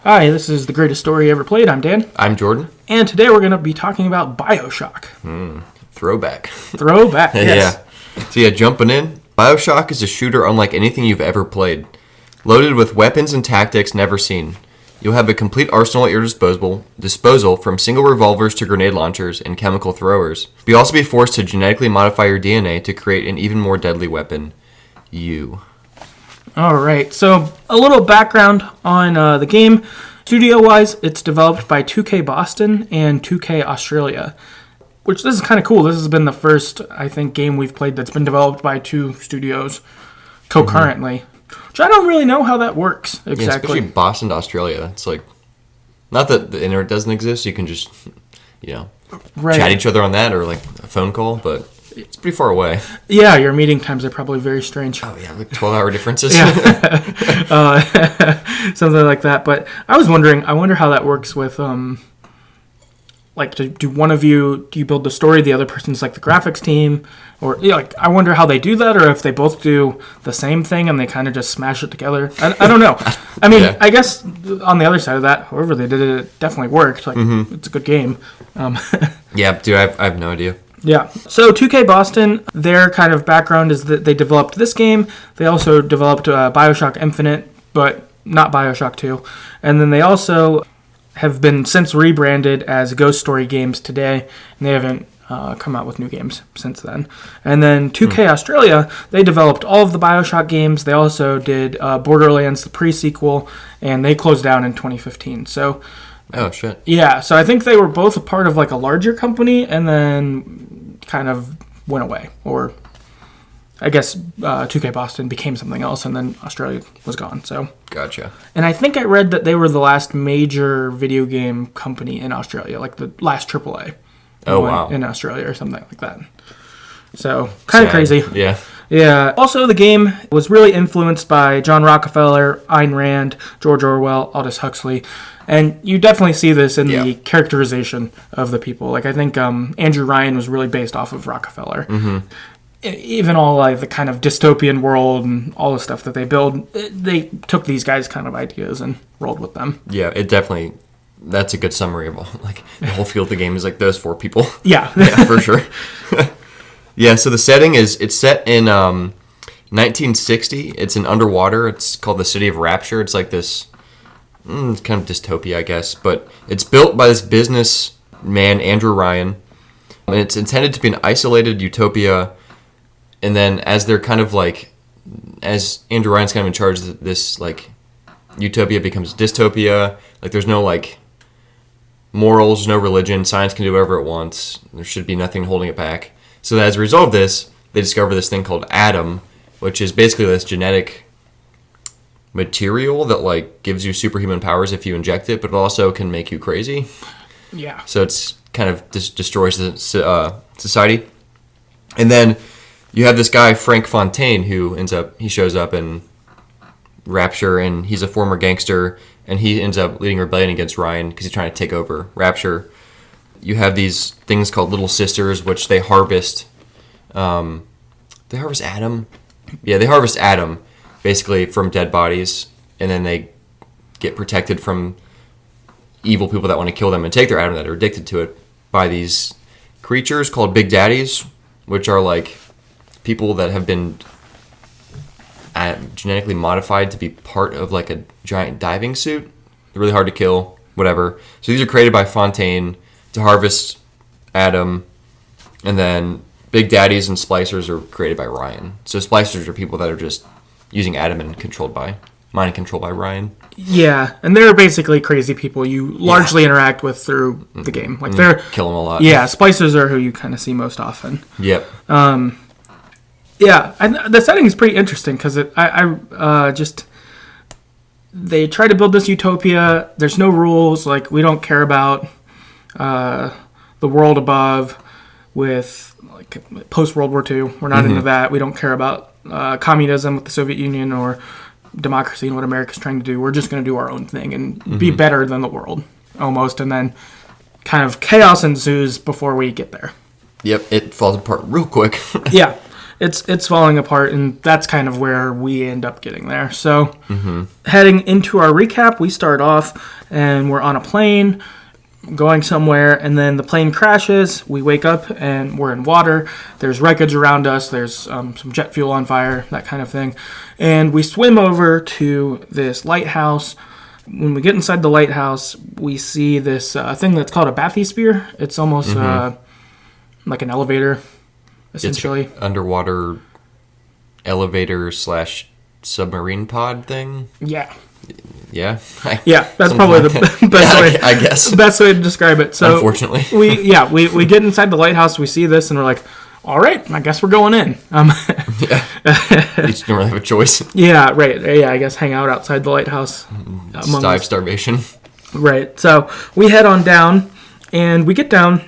Hi, this is The Greatest Story Ever Played. I'm Dan. I'm Jordan. And today we're going to be talking about BioShock. Throwback. Throwback, yes. So jumping in. BioShock is a shooter unlike anything you've ever played. Loaded with weapons and tactics never seen. You'll have a complete arsenal at your disposal from single revolvers to grenade launchers and chemical throwers. You'll also be forced to genetically modify your DNA to create an even more deadly weapon. You. All right, so a little background on the game. Studio-wise, it's developed by 2K Boston and 2K Australia, which this is kind of cool. This has been the first, I think, game we've played that's been developed by two studios concurrently, which I don't really know how that works exactly. Yeah, especially Boston to Australia. It's like, not that the internet doesn't exist. You can just, chat each other on that or like a phone call, but it's pretty far away. Yeah, your meeting times are probably very strange. Oh, yeah, like 12-hour differences. Something like that. But I was wondering, I wonder how that works with, do one of you, do you build the story, the other person's like the graphics team? Or, I wonder how they do that, or if they both do the same thing and they kind of just smash it together. I don't know. I mean, I guess on the other side of that, however they did it, it definitely worked. It's a good game. Yeah, dude, I have no idea. Yeah. So 2K Boston, their kind of background is that they developed this game. They also developed BioShock Infinite, but not BioShock 2. And then they also have been since rebranded as Ghost Story Games today, and they haven't come out with new games since then. And then 2K Australia, they developed all of the BioShock games. They also did Borderlands, the pre-sequel, and they closed down in 2015. So... Oh, shit. Yeah, so I think they were both a part of like a larger company and then kind of went away. Or I guess 2K Boston became something else and then Australia was gone. So Gotcha. And I think I read that they were the last major video game company in Australia, like the last AAA. Oh, wow. In Australia or something like that. So kind of crazy. Yeah. Yeah. Also, the game was really influenced by John Rockefeller, Ayn Rand, George Orwell, Aldous Huxley. And you definitely see this in the characterization of the people. Like, I think Andrew Ryan was really based off of Rockefeller. Mm-hmm. Even all like the kind of dystopian world and all the stuff that they build, they took these guys' kind of ideas and rolled with them. Yeah, it definitely... That's a good summary of all, like, the whole feel of the game is like those four people. Yeah. Yeah, for sure. Yeah, so the setting it's set in 1960. It's in underwater. It's called the City of Rapture. It's like this kind of dystopia, I guess. But it's built by this businessman, Andrew Ryan. And it's intended to be an isolated utopia. And then as they're kind of like, as Andrew Ryan's kind of in charge of this, like, utopia becomes dystopia. Like, there's no, like, morals, no religion. Science can do whatever it wants. There should be nothing holding it back. So as a result of this, they discover this thing called Adam, which is basically this genetic material that like gives you superhuman powers if you inject it, but it also can make you crazy. Yeah. So it's kind of destroys the society. And then you have this guy Frank Fontaine who he shows up in Rapture, and he's a former gangster, and he ends up leading a rebellion against Ryan because he's trying to take over Rapture. You have these things called Little Sisters, which they harvest. They harvest Adam? Yeah, they harvest Adam, basically, from dead bodies, and then they get protected from evil people that want to kill them and take their Adam that are addicted to it by these creatures called Big Daddies, which are like people that have been genetically modified to be part of like a giant diving suit. They're really hard to kill, whatever. So these are created by Fontaine to harvest Adam, and then Big Daddies and Splicers are created by Ryan. So Splicers are people that are just using Adam and mind and controlled by Ryan. Yeah, and they're basically crazy people you largely interact with through the game. Like they're kill them a lot. Yeah, Splicers are who you kind of see most often. Yep. Yeah, and the setting is pretty interesting because they try to build this utopia. There's no rules. Like, we don't care about the world above with like post World War II. We're not into that. We don't care about communism with the Soviet Union or democracy and what America's trying to do. We're just going to do our own thing and be better than the world, almost. And then kind of chaos ensues before we get there. Yep, it falls apart real quick. Yeah. it's falling apart, and that's kind of where we end up getting there. So heading into our recap, we start off and we're on a plane going somewhere, and then the plane crashes. We wake up and we're in water. There's wreckage around us. There's some jet fuel on fire, that kind of thing. And we swim over to this lighthouse. When we get inside the lighthouse, we see this thing that's called a bathysphere. It's almost like an elevator, essentially. It's underwater elevator / submarine pod thing. Yeah. Yeah. That's probably the best way. I guess. Best way to describe it. So unfortunately, we get inside the lighthouse. We see this, and we're like, all right, I guess we're going in. You just don't really have a choice. Yeah, right. Yeah, I guess hang out outside the lighthouse. Starvation. Right. So we head on down, and we get down,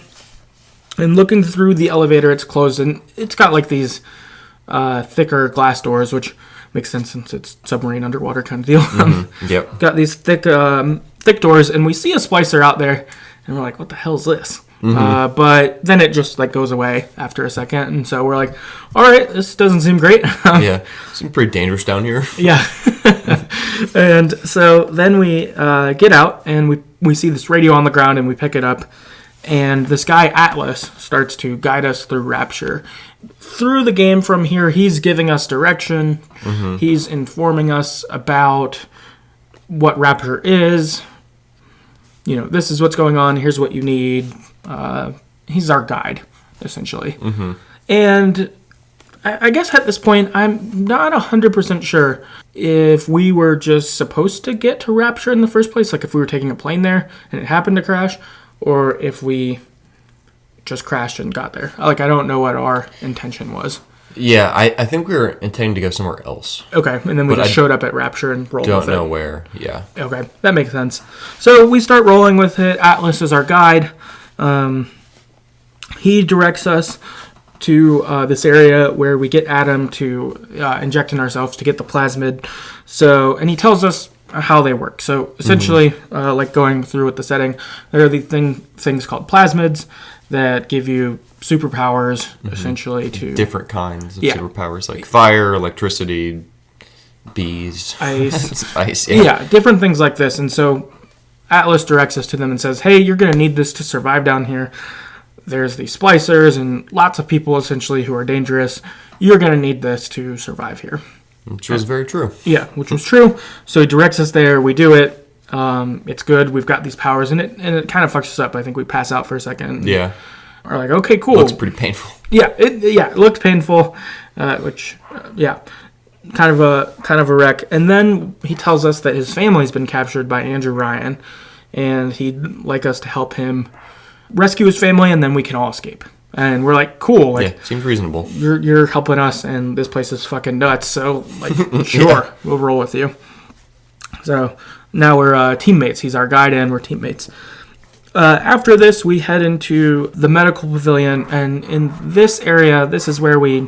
and looking through the elevator, it's closed, and it's got like these thicker glass doors, which makes sense since it's submarine underwater kind of deal. Yep. Got these thick doors, and we see a splicer out there, and we're like, what the hell is this? But then it just like goes away after a second, and so we're like, all right, this doesn't seem great. Yeah, seems pretty dangerous down here. Yeah. And so then we get out, and we see this radio on the ground, and we pick it up, and this guy Atlas starts to guide us through Rapture. Through the game from here, he's giving us direction. He's informing us about what Rapture is. You know, this is what's going on. Here's what you need. He's our guide, essentially. And I guess at this point, I'm not 100% sure if we were just supposed to get to Rapture in the first place, like if we were taking a plane there and it happened to crash, or if we just crashed and got there. Like, I don't know what our intention was. Yeah, I think we were intending to go somewhere else. Okay, and then we just showed up at Rapture and rolled with it. Don't know where, yeah. Okay, that makes sense. So we start rolling with it. Atlas is our guide. He directs us to this area where we get Adam to inject in ourselves to get the plasmid. So, and he tells us how they work. So essentially, like going through with the setting, there are the things called plasmids that give you superpowers, essentially, to different kinds of superpowers, like fire, electricity, bees, ice, yeah, different things like this. And so Atlas directs us to them and says, hey, you're going to need this to survive down here. There's these splicers and lots of people, essentially, who are dangerous. You're going to need this to survive here. Which was very true. Yeah, which was true. So he directs us there. We do it. It's good. We've got these powers, and it kind of fucks us up. I think we pass out for a second. Yeah. We're like, okay, cool. Looks pretty painful. Yeah, it looked painful, which kind of a wreck. And then he tells us that his family's been captured by Andrew Ryan, and he'd like us to help him rescue his family, and then we can all escape. And we're like, cool. Like, yeah, seems reasonable. You're helping us, and this place is fucking nuts. So, like, sure, we'll roll with you. So now we're teammates. He's our guide, and we're teammates. After this, we head into the medical pavilion, and in this area, this is where we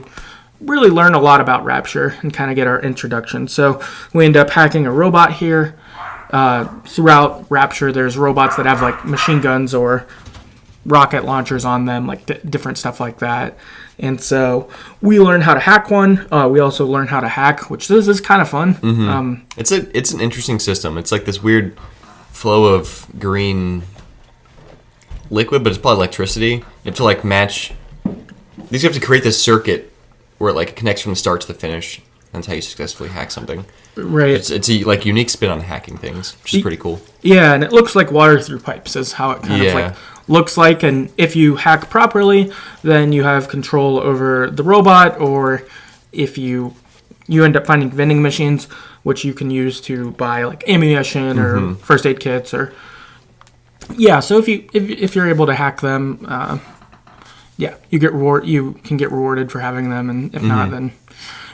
really learn a lot about Rapture and kind of get our introduction. So we end up hacking a robot here. Throughout Rapture, there's robots that have like machine guns or rocket launchers on them, like different stuff like that. And so we learn how to hack one. We also learn how to hack, which this is kind of fun. It's an interesting system. It's like this weird flow of green liquid, but it's probably electricity. You have to like match. You have to create this circuit where it like connects from the start to the finish. That's how you successfully hack something. Right. It's a like unique spin on hacking things, which is pretty cool. Yeah, and it looks like water through pipes is how it kind of like looks like. And if you hack properly, then you have control over the robot, or if you end up finding vending machines, which you can use to buy like ammunition or first aid kits or so if you're able to hack them, you can get rewarded for having them, and if not, then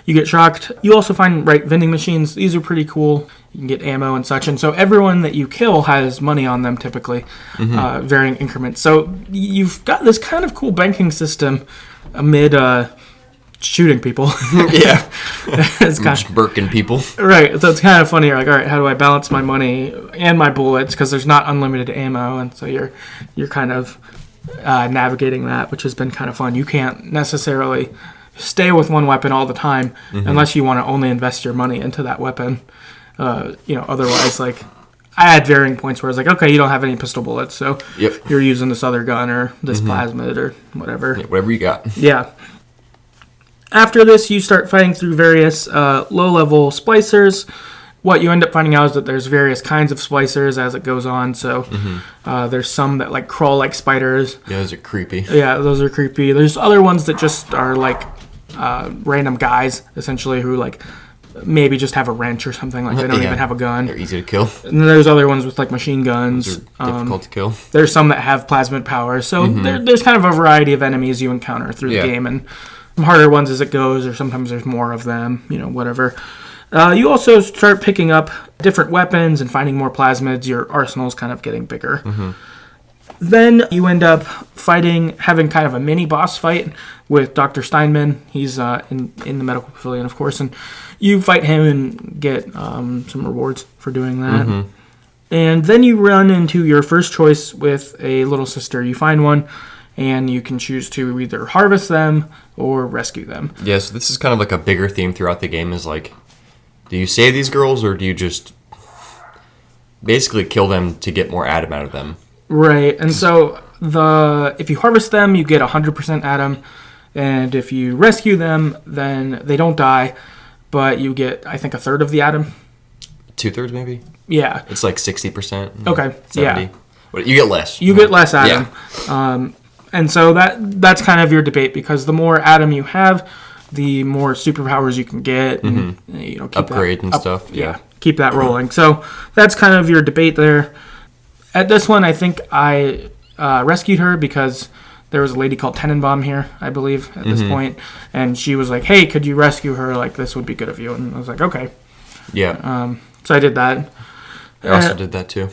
you get shocked. You also find vending machines. These are pretty cool. You can get ammo and such, and so everyone that you kill has money on them, typically, varying increments. So you've got this kind of cool banking system amid shooting people. Yeah. It's kind just burking people. Right. So it's kind of funny. You're like, all right, how do I balance my money and my bullets? Because there's not unlimited ammo, and so you're kind of navigating that, which has been kind of fun. You can't necessarily stay with one weapon all the time unless you want to only invest your money into that weapon. Otherwise, like, I had varying points where I was like, okay, you don't have any pistol bullets, so you're using this other gun or this plasmid or whatever. Yeah, whatever you got. Yeah. After this, you start fighting through various low-level splicers. What you end up finding out is that there's various kinds of splicers as it goes on. So there's some that like crawl like spiders. Yeah, those are creepy. Yeah, those are creepy. There's other ones that just are like random guys, essentially, who like maybe just have a wrench or something. Like they don't even have a gun. They're easy to kill. And then there's other ones with like machine guns. Those are difficult to kill. There's some that have plasmid power. So there's kind of a variety of enemies you encounter through the game. And some harder ones as it goes, or sometimes there's more of them, whatever. You also start picking up different weapons and finding more plasmids. Your arsenal's kind of getting bigger. Then you end up having kind of a mini boss fight with Dr. Steinman. He's in the medical pavilion, of course, and you fight him and get some rewards for doing that. And then you run into your first choice with a little sister. You find one, and you can choose to either harvest them or rescue them. Yeah, so this is kind of like a bigger theme throughout the game is like, do you save these girls or do you just basically kill them to get more Adam out of them? Right, and so if you harvest them, you get 100% Adam, and if you rescue them, then they don't die, but you get, I think, a third of the Adam. 2/3 maybe? Yeah. It's like 60%. Okay, 70. yeah. You get less. You get less Adam. Yeah. And so that's kind of your debate, because the more Adam you have, the more superpowers you can get, and keep upgrade and stuff. Yeah, keep that rolling. So that's kind of your debate there. At this one, I think I rescued her because there was a lady called Tenenbaum here, I believe, at this point, and she was like, "Hey, could you rescue her? Like, this would be good of you." And I was like, "Okay." Yeah. So I did that. I also did that too.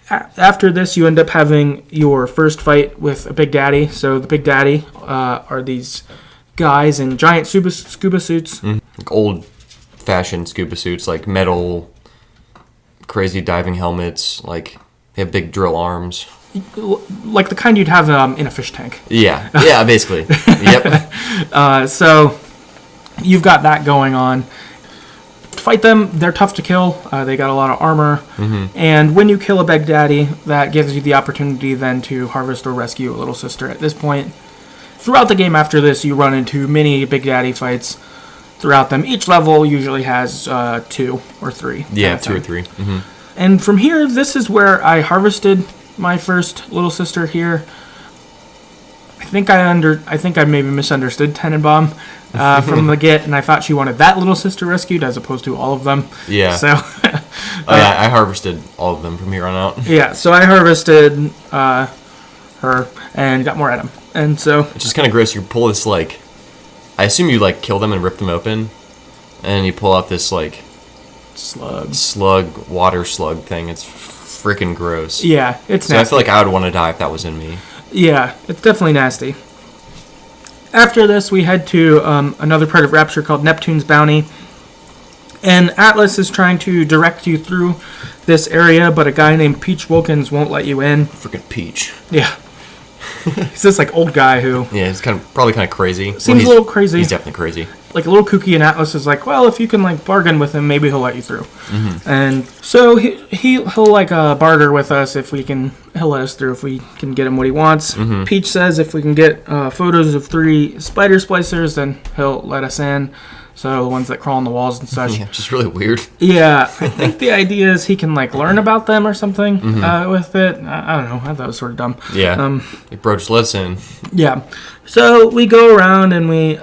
After this, you end up having your first fight with a Big Daddy. So the Big Daddy are these guys in giant scuba suits. Like old-fashioned scuba suits, like metal, crazy diving helmets. Like they have big drill arms. Like the kind you'd have in a fish tank. Yeah, basically. Yep. So you've got that going on. Fight them. They're tough to kill. They got a lot of armor. And when you kill a Big Daddy, that gives you the opportunity then to harvest or rescue a little sister. At this point, throughout the game after this, you run into many Big Daddy fights throughout them. Each level usually has 2 or 3. Yeah, 2 or 3. And from here, this is where I harvested my first little sister here. I think I maybe misunderstood Tenenbaum from the get, and I thought she wanted that little sister rescued as opposed to all of them. Yeah. So I harvested all of them from here on out. Yeah, so I harvested her and got more Adam. And so it's just kind of gross. You pull this, like, I assume you like kill them and rip them open, and you pull out this like water slug thing. It's freaking gross. Yeah, it's nasty. So I feel like I would want to die if that was in me. Yeah, it's definitely nasty. After this, we head to another part of Rapture called Neptune's Bounty. And Atlas is trying to direct you through this area, but a guy named Peach Wilkins won't let you in. Freaking Peach. Yeah. He's this like old guy who... Yeah, he's probably kind of crazy. Seems a little crazy. He's definitely crazy. Like a little kooky, and Atlas is like, well, if you can like bargain with him, maybe he'll let you through. And so he'll like barter with us he'll let us through if we can get him what he wants. Peach says if we can get photos of 3 spider splicers, then he'll let us in. So the ones that crawl on the walls and such. Yeah, just really weird. Yeah, I think the idea is he can like learn about them or something with it. I don't know. I thought it was sort of dumb. Yeah. Bro, just let us in. Yeah. So we go around and we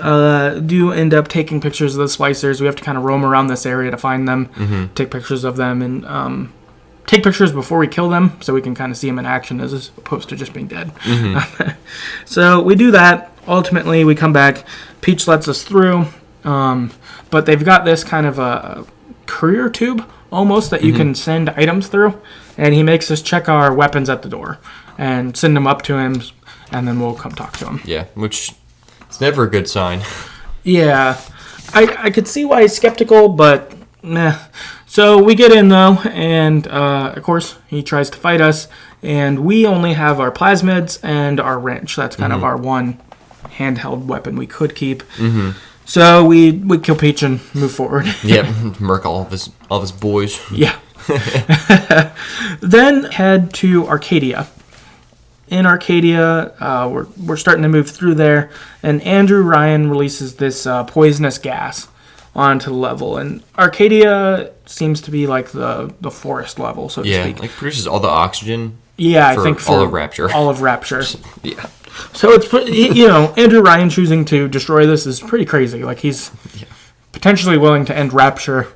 do end up taking pictures of the splicers. We have to kind of roam around this area to find them, take pictures of them, and take pictures before we kill them so we can kind of see them in action as opposed to just being dead. So we do that. Ultimately, we come back. Peach lets us through. But they've got this kind of a courier tube almost that you can send items through, and he makes us check our weapons at the door and send them up to him, and then we'll come talk to him. Yeah, which is never a good sign. Yeah, I could see why he's skeptical, but meh. So we get in though, and of course he tries to fight us, and we only have our plasmids and our wrench. That's kind of our one handheld weapon we could keep. So we kill Peach and move forward. Yep, murk all of his boys. Yeah. Then head to Arcadia. In Arcadia, we're starting to move through there, and Andrew Ryan releases this poisonous gas onto the level. And Arcadia seems to be like the forest level, so to speak. Yeah, like produces all the oxygen. Yeah, I think for all of Rapture. All of Rapture. Yeah. So it's, Andrew Ryan choosing to destroy this is pretty crazy. Like, he's potentially willing to end Rapture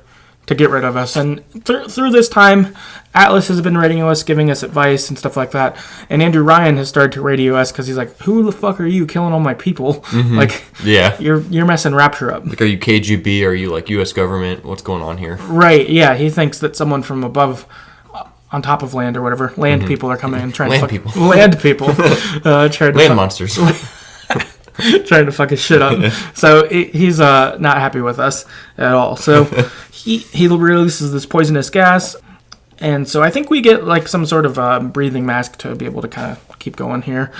to get rid of us. And through this time, Atlas has been radioing us, giving us advice and stuff like that. And Andrew Ryan has started to radio us because he's like, who the fuck are you killing all my people? Like, you're messing Rapture up. Like, are you KGB? Are you, like, U.S. government? What's going on here? Right, yeah. He thinks that someone from above, on top of land or whatever, land people are coming and trying to fuck... people. Land people. Land monsters. Trying to fuck his shit up. So he's not happy with us at all. So he releases this poisonous gas. And so I think we get like some sort of breathing mask to be able to kind of keep going here.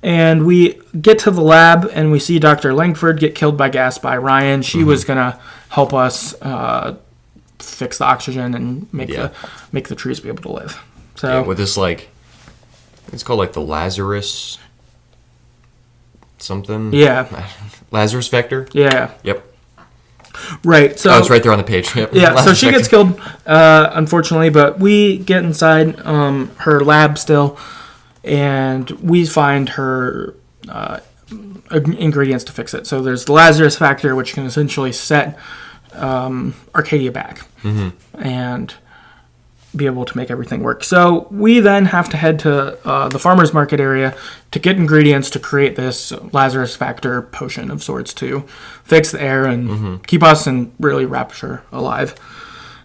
And we get to the lab and we see Dr. Langford get killed by gas by Ryan. She was going to help us fix the oxygen and make the trees be able to live. So with this, like, it's called like the Lazarus something. Yeah. Lazarus vector. Yeah. Yep. Right. So it's right there on the page. Yep. Yeah. Lazarus So she vector. gets killed, unfortunately, but we get inside her lab still, and we find her ingredients to fix it. So there's the Lazarus factor, which can essentially set Arcadia back and be able to make everything work. So we then have to head to the farmer's market area to get ingredients to create this Lazarus factor potion of sorts to fix the air and keep us and really Rapture alive.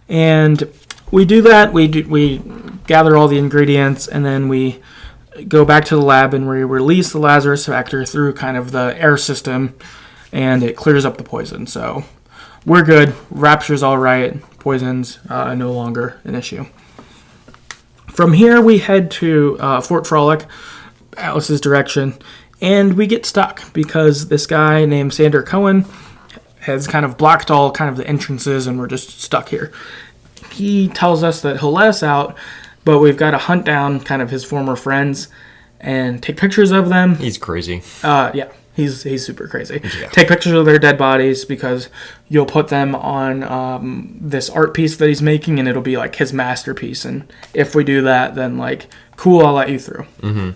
And we do that. We gather all the ingredients, and then we go back to the lab and we release the Lazarus factor through kind of the air system, and it clears up the poison. So we're good. Rapture's all right. Poison's no longer an issue. From here, we head to Fort Frolic, Atlas's direction, and we get stuck because this guy named Sander Cohen has kind of blocked all kind of the entrances, and we're just stuck here. He tells us that he'll let us out, but we've got to hunt down kind of his former friends and take pictures of them. He's crazy. Yeah. He's super crazy. Yeah. Take pictures of their dead bodies because you'll put them on this art piece that he's making, and it'll be like his masterpiece. And if we do that, then like, cool, I'll let you through.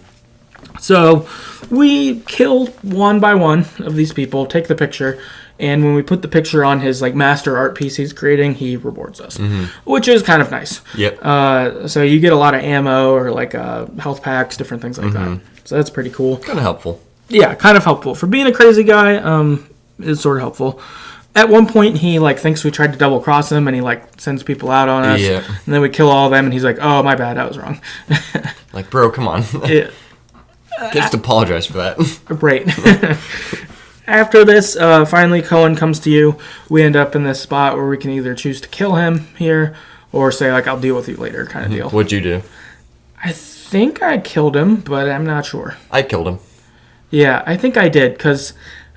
So we kill one by one of these people, take the picture, and when we put the picture on his like master art piece he's creating, he rewards us, which is kind of nice. Yep. So you get a lot of ammo or like health packs, different things like that. So that's pretty cool. Kind of helpful. Yeah, kind of helpful. For being a crazy guy, it's sort of helpful. At one point, he like thinks we tried to double cross him, and he like sends people out on us. Yeah. And then we kill all of them, and he's like, "Oh, my bad, I was wrong." Like, bro, come on. Yeah. Just apologize for that. Right. After this, finally Cohen comes to you. We end up in this spot where we can either choose to kill him here, or say like, "I'll deal with you later," kind of deal. What'd you do? I think I killed him, but I'm not sure. I killed him. Yeah, I think I did, because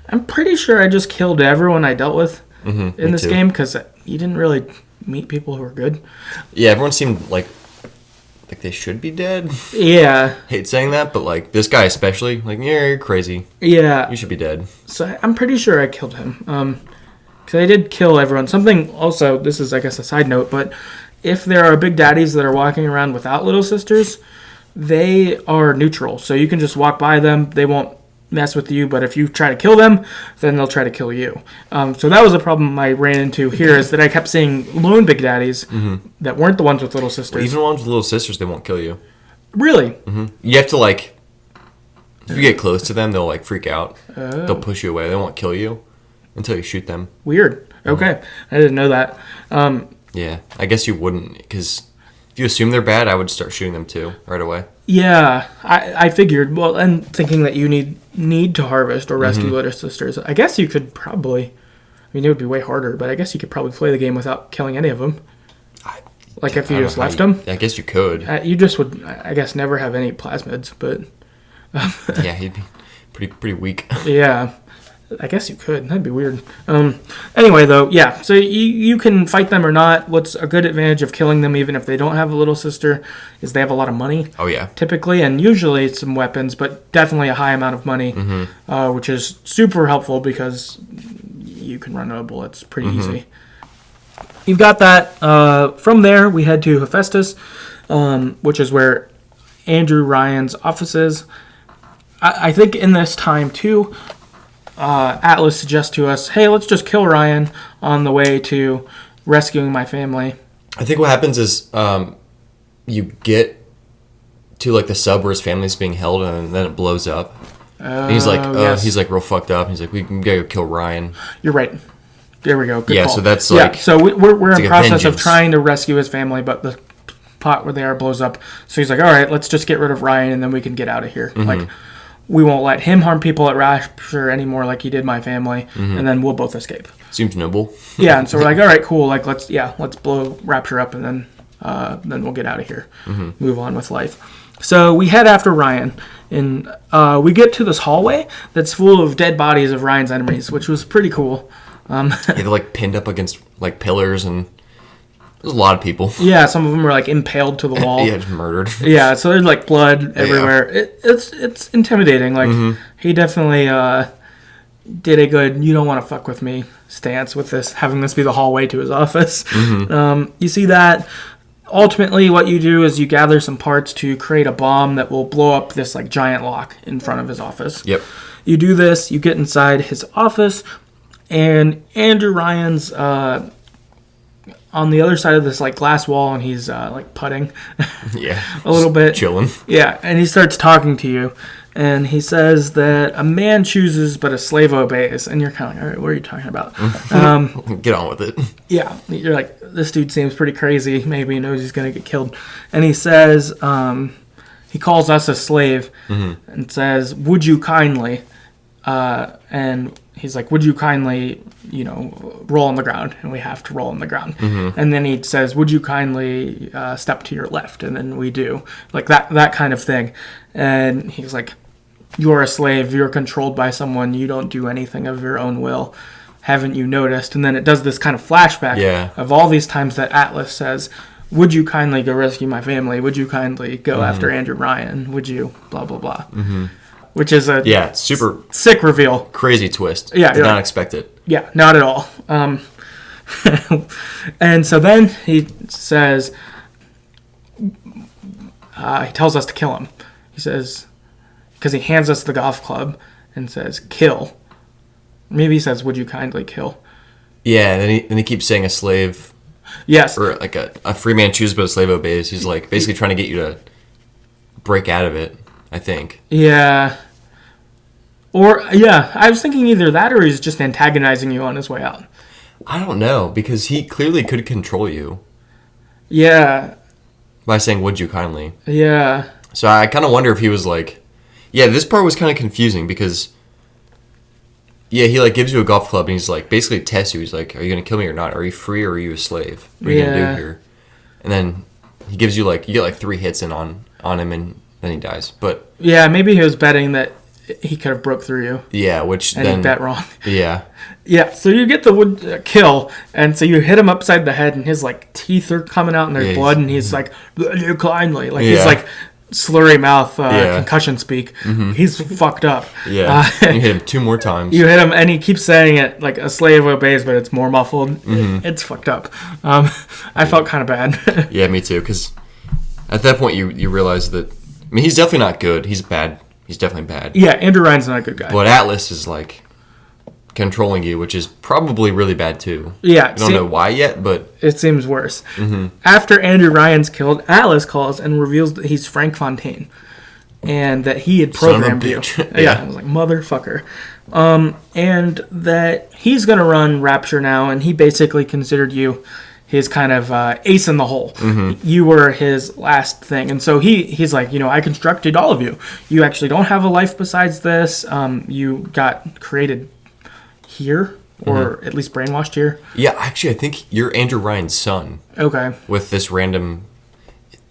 I'm pretty sure I just killed everyone I dealt with in this game, because you didn't really meet people who were good. Yeah, everyone seemed like they should be dead. Yeah. Hate saying that, but like this guy especially, like, yeah, you're crazy. Yeah. You should be dead. So I'm pretty sure I killed him. Because I did kill everyone. Something also, this is I guess a side note, but if there are big daddies that are walking around without little sisters, they are neutral. So you can just walk by them. They won't mess with you, but if you try to kill them, then they'll try to kill you. So that was a problem I ran into here, is that I kept seeing lone big daddies that weren't the ones with little sisters. Well, even the ones with little sisters, they won't kill you. Really? You have to like, if you get close to them, they'll like freak out. They'll push you away. They won't kill you until you shoot them. Weird. Okay. I didn't know that. Yeah, I guess you wouldn't, because if you assume they're bad, I would start shooting them too right away. Yeah, I figured. Well, and thinking that you need to harvest or rescue little sisters, I guess you could probably. I mean, it would be way harder, but I guess you could probably play the game without killing any of them. Like if you just left them. I guess you could. You just would, I guess, never have any plasmids, but. Yeah, he'd be pretty weak. Yeah. I guess you could. That'd be weird. Anyway, though, yeah. So you can fight them or not. What's a good advantage of killing them, even if they don't have a little sister, is they have a lot of money. Oh, yeah. Typically, and usually some weapons, but definitely a high amount of money, which is super helpful because you can run out of bullets pretty easy. You've got that. From there, we head to Hephaestus, which is where Andrew Ryan's office is. I think in this time, too, Atlas suggests to us, hey, let's just kill Ryan on the way to rescuing my family. I think what happens is you get to like the sub where his family's being held, and then it blows up. And he's like, yes. he's like real fucked up. He's like, we can go kill Ryan. You're right. There we go. Good yeah, call. so that's like... Yeah, so we're in like process of trying to rescue his family, but the pot where they are blows up. So he's like, all right, let's just get rid of Ryan, and then we can get out of here. Like, we won't let him harm people at Rapture anymore like he did my family, and then we'll both escape. Seems noble. Yeah, and so we're like, all right, cool. Like, let's blow Rapture up, and then we'll get out of here. Move on with life. So we head after Ryan, and we get to this hallway that's full of dead bodies of Ryan's enemies, which was pretty cool. Yeah, they're like pinned up against like pillars, and there's a lot of people. Yeah, some of them are like impaled to the wall. Yeah, just murdered. Yeah, so there's like blood everywhere. Yeah. It's intimidating. Like he definitely did a good "you don't want to fuck with me" stance with this, having this be the hallway to his office. You see that. Ultimately, what you do is you gather some parts to create a bomb that will blow up this like giant lock in front of his office. Yep. You do this. You get inside his office, and Andrew Ryan's on the other side of this like glass wall, and he's like putting Yeah. a little bit, chilling. Yeah, and he starts talking to you, and he says that a man chooses but a slave obeys, and you're kind of like, all right, what are you talking about? Get on with it. Yeah, you're like, this dude seems pretty crazy. Maybe he knows he's gonna get killed, and he says he calls us a slave and says, "Would you kindly?" And he's like, "Would you kindly, roll on the ground?" And we have to roll on the ground. And then he says, "Would you kindly step to your left?" And then we do, like that kind of thing. And he's like, "You're a slave. You're controlled by someone. You don't do anything of your own will. Haven't you noticed?" And then it does this kind of flashback of all these times that Atlas says, "Would you kindly go rescue my family? Would you kindly go after Andrew Ryan? Would you blah, blah, blah." Which is a super sick reveal. Crazy twist. Yeah. Did not expect it. Yeah, not at all. And so then he says, he tells us to kill him. He says, because he hands us the golf club and says, "Kill." Maybe he says, "Would you kindly kill?" Yeah, and then he keeps saying a slave. Yes. Or like a free man chooses but a slave obeys. He's like basically trying to get you to break out of it, I think. Yeah. Or, yeah, I was thinking either that or he's just antagonizing you on his way out. I don't know, because he clearly could control you. Yeah. By saying, "Would you kindly?" Yeah. So I kind of wonder if he was like... Yeah, this part was kind of confusing because... Yeah, he like gives you a golf club and he's like basically tests you. He's like, "Are you going to kill me or not? Are you free or are you a slave? What are you going to do here?" And then he gives you like... You get like 3 hits in on him and then he dies. But... Yeah, maybe he was betting that he could have broke through you. Yeah, which and then... he bet wrong. Yeah. Yeah, so you get the wood kill, and so you hit him upside the head, and his like teeth are coming out, and there's blood, and he's like, "Would you kindly?" Like he's like slurry mouth, concussion speak. He's fucked up. Yeah, you hit him 2 more times. You hit him, and he keeps saying it like a slave obeys, but it's more muffled. It's fucked up. I felt kind of bad. Yeah, me too, because at that point you realize that... I mean, he's definitely not good. He's bad. He's definitely bad. Yeah, Andrew Ryan's not a good guy. But Atlas is like controlling you, which is probably really bad too. Yeah. I don't know why yet, but... It seems worse. After Andrew Ryan's killed, Atlas calls and reveals that he's Frank Fontaine. And that he had programmed you. I was like, motherfucker. And that he's going to run Rapture now, and he basically considered you his kind of ace in the hole. You were his last thing. And so he's like, I constructed all of you. You actually don't have a life besides this. You got created here, or at least brainwashed here. Yeah, actually, I think you're Andrew Ryan's son. Okay. With this random...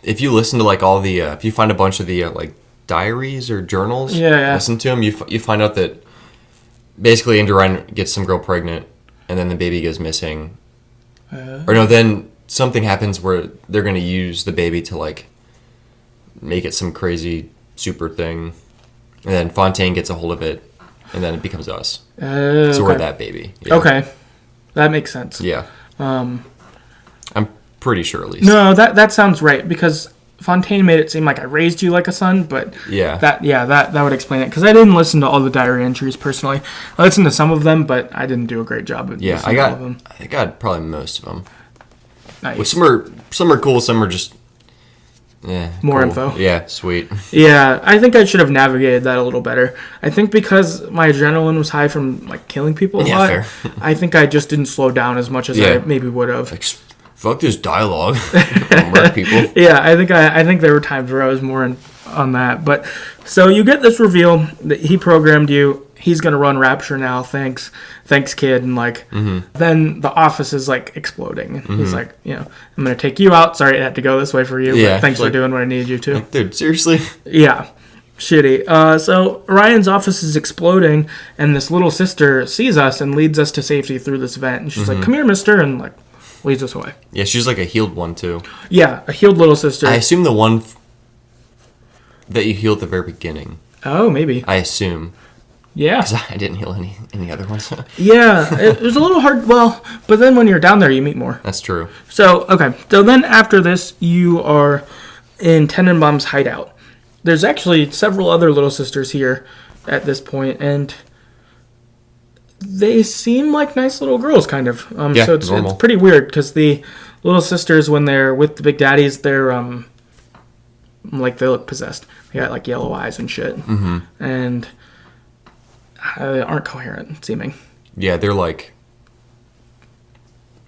If you listen to like all the... if you find a bunch of the like diaries or journals. Yeah. Listen to them. You find out that basically Andrew Ryan gets some girl pregnant, and then the baby goes missing. Or no, then something happens where they're going to use the baby to, like, make it some crazy super thing. And then Fontaine gets a hold of it, and then it becomes us. So we're that baby. Yeah. Okay. That makes sense. Yeah. I'm pretty sure, at least. No, that sounds right, because Fontaine made it seem like I raised you like a son, but that would explain it, because I didn't listen to all the diary entries personally. I listened to some of them, but I didn't do a great job of listening to all of them. I got probably most of them. Nice. Well, some are cool, some are just more cool. info. Yeah, sweet. Yeah, I think I should have navigated that a little better. I think because my adrenaline was high from, like, killing people a lot, fair. I think I just didn't slow down as much as I maybe would have. Like, fuck this dialogue. Murk people. Yeah, I think there were times where I was more on that. But so you get this reveal that he programmed you. He's gonna run Rapture now. Thanks, kid. And like, then the office is like exploding. And he's like, I'm gonna take you out. Sorry, it had to go this way for you. But thanks for doing what I needed you to. Like, dude, seriously? Yeah. Shitty. So Ryan's office is exploding, and this little sister sees us and leads us to safety through this vent. And she's like, "Come here, mister," and like leads us away. Yeah, she's like a healed one too. Yeah, a healed little sister. I assume the one that you healed at the very beginning. Oh, maybe. I assume. Yeah. Because I didn't heal any other ones. Yeah, it was a little hard. Well, but then when you're down there, you meet more. That's true. So, okay. So then after this, you are in Tenenbaum's hideout. There's actually several other little sisters here at this point, and they seem like nice little girls, kind of. So it's pretty weird, because the little sisters, when they're with the big daddies, they're, like, they look possessed. They got, like, yellow eyes and shit. Mm-hmm. And aren't coherent seeming. Yeah, they're like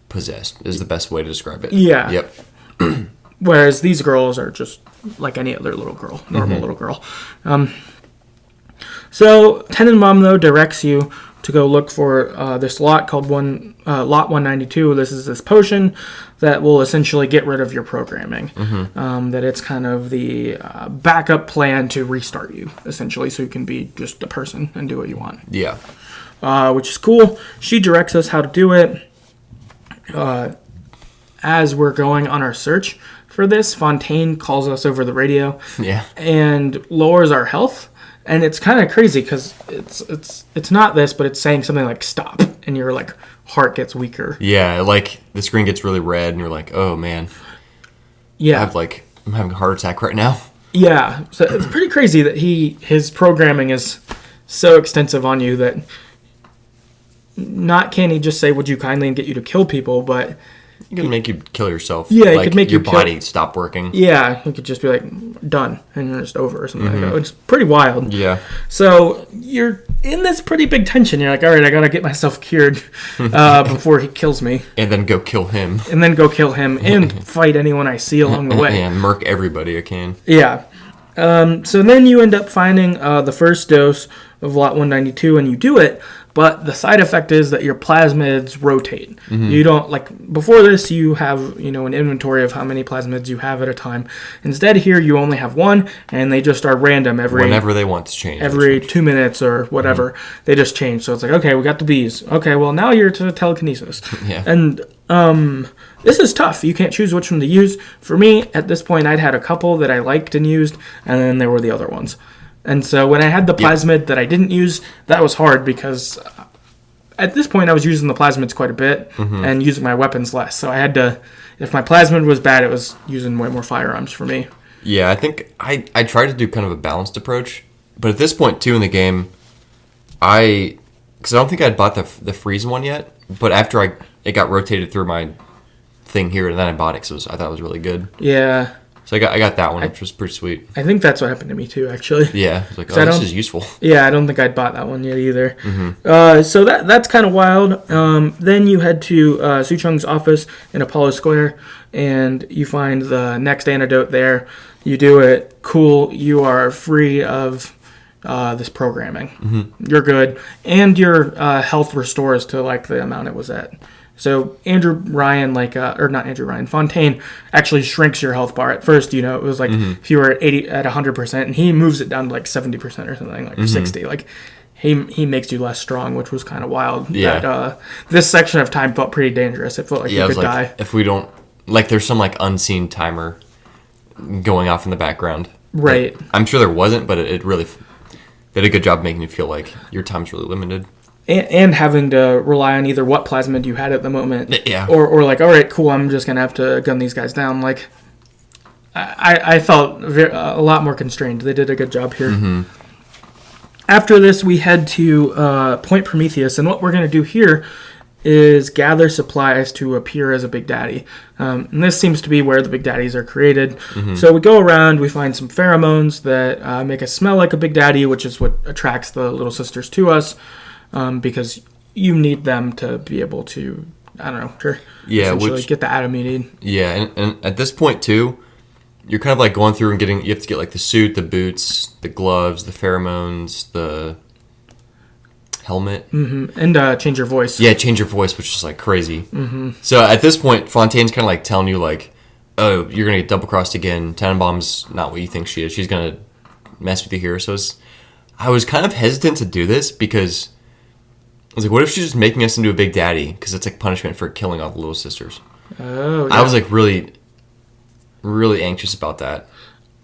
possessed is the best way to describe it. Yeah. Yep. Whereas these girls are just like any other little girl, normal little girl. So Tenenbaum, though, directs you to go look for this lot called Lot 192. This is this potion that will essentially get rid of your programming. That it's kind of the backup plan to restart you, essentially, so you can be just a person and do what you want. Yeah. Which is cool. She directs us how to do it. As we're going on our search for this, Fontaine calls us over the radio. Yeah. And lowers our health. And it's kind of crazy, because it's not this, but it's saying something like stop, and your like heart gets weaker. Yeah, like the screen gets really red, and you're like, oh man. Yeah. I'm having a heart attack right now. Yeah. So it's pretty crazy that his programming is so extensive on you that not can he just say, would you kindly, and get you to kill people, but It could make you kill yourself. Yeah, like, it could make your you body stop working. Yeah, it could just be like, done, and you're just over or something like that. It's pretty wild. Yeah. So you're in this pretty big tension. You're like, all right, I got to get myself cured before he kills me. And then go kill him. And fight anyone I see along the way. And murk everybody I can. Yeah. So then you end up finding the first dose of Lot 192, and you do it. But the side effect is that your plasmids rotate. You don't, like, before this, you have, an inventory of how many plasmids you have at a time. Instead, here, you only have one, and they just are random whenever they want to change. Every 2 minutes or whatever, they just change. So it's like, okay, we got the bees. Okay, well, now you're to telekinesis. Yeah. And this is tough. You can't choose which one to use. For me, at this point, I'd had a couple that I liked and used, and then there were the other ones. And so when I had the plasmid that I didn't use, that was hard, because at this point I was using the plasmids quite a bit and using my weapons less. So I had to, if my plasmid was bad, it was using way more firearms for me. Yeah, I think I tried to do kind of a balanced approach. But at this point, too, in the game, because I don't think I'd bought the freeze one yet, but after it got rotated through my thing here, and then I bought it because I thought it was really good. Yeah. So I got that one, which was pretty sweet. I think that's what happened to me too, actually. Yeah, it's like, this is useful. Yeah, I don't think I'd bought that one yet either. So that's kind of wild. Then you head to Suchung's office in Apollo Square, and you find the next antidote there. You do it. Cool. You are free of this programming. You're good, and your health restores to like the amount it was at. So Andrew Ryan, or not Andrew Ryan, Fontaine actually shrinks your health bar. At first, it was like if you were at 100%, and he moves it down to like 70% or something, like 60. Like he makes you less strong, which was kind of wild. Yeah. That, this section of time felt pretty dangerous. It felt like you could die. If we don't, like, there's some like unseen timer going off in the background. Right. I'm sure there wasn't, but it really did a good job making you feel like your time's really limited. And having to rely on either what plasmid you had at the moment. Yeah. Or like, all right, cool, I'm just going to have to gun these guys down. Like, I felt a lot more constrained. They did a good job here. Mm-hmm. After this, we head to Point Prometheus. And what we're going to do here is gather supplies to appear as a Big Daddy. And this seems to be where the Big Daddies are created. Mm-hmm. So we go around, we find some pheromones that make us smell like a Big Daddy, which is what attracts the little sisters to us. Because you need them to be able to, I don't know, essentially get the atom you need. Yeah, and at this point, too, you're kind of like going through and you have to get like the suit, the boots, the gloves, the pheromones, the helmet. Mm-hmm. And change your voice. Yeah, change your voice, which is like crazy. Mm-hmm. So at this point, Fontaine's kind of like telling you like, oh, you're going to get double-crossed again. Tannenbaum's not what you think she is. She's going to mess with you here. So I was kind of hesitant to do this because I was like, what if she's just making us into a Big Daddy? Because it's like punishment for killing all the little sisters. Oh, yeah. I was like really, really anxious about that.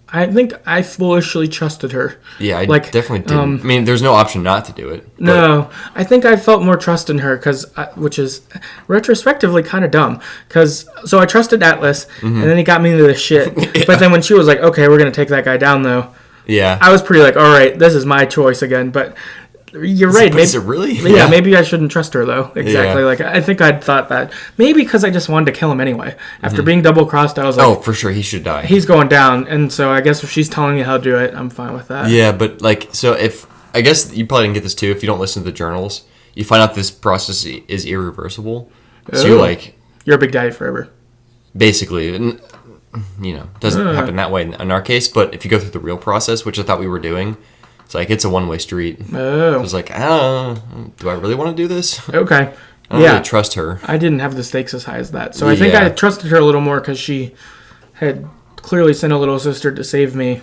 I think I foolishly trusted her. Yeah, I definitely didn't. I mean, there's no option not to do it. But. No, I think I felt more trust in her, which is retrospectively kind of dumb. So I trusted Atlas, and then he got me into this shit. Yeah. But then when she was like, okay, we're going to take that guy down, though. Yeah. I was pretty like, all right, this is my choice again. But you're right. Is it really? Yeah, maybe I shouldn't trust her, though. Exactly. Yeah. Like, I think I'd thought that. Maybe because I just wanted to kill him anyway. After being double-crossed, I was like... Oh, for sure, he should die. He's going down, and so I guess if she's telling me how to do it, I'm fine with that. Yeah, but, like, so if... I guess you probably didn't get this, too. If you don't listen to the journals, you find out this process is irreversible. So you're like... You're a Big Daddy forever. Basically. And, doesn't happen that way in our case, but if you go through the real process, which I thought we were doing... It's like, it's a one-way street. Oh. I was like, I don't know. Do I really want to do this? Okay. I don't really trust her. I didn't have the stakes as high as that. So I think I trusted her a little more because she had clearly sent a little sister to save me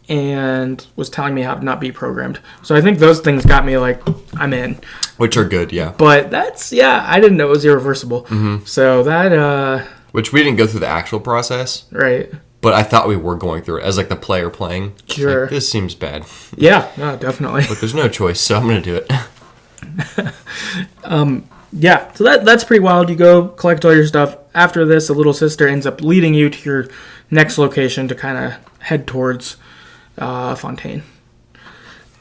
and was telling me how to not be programmed. So I think those things got me like, I'm in. Which are good, yeah. But I didn't know it was irreversible. Mm-hmm. So that... Which we didn't go through the actual process. Right. But I thought we were going through it as like the player playing. Sure. Like, this seems bad. Yeah, no, definitely. But there's no choice, so I'm going to do it. Yeah, so that's pretty wild. You go collect all your stuff. After this, a little sister ends up leading you to your next location to kind of head towards Fontaine.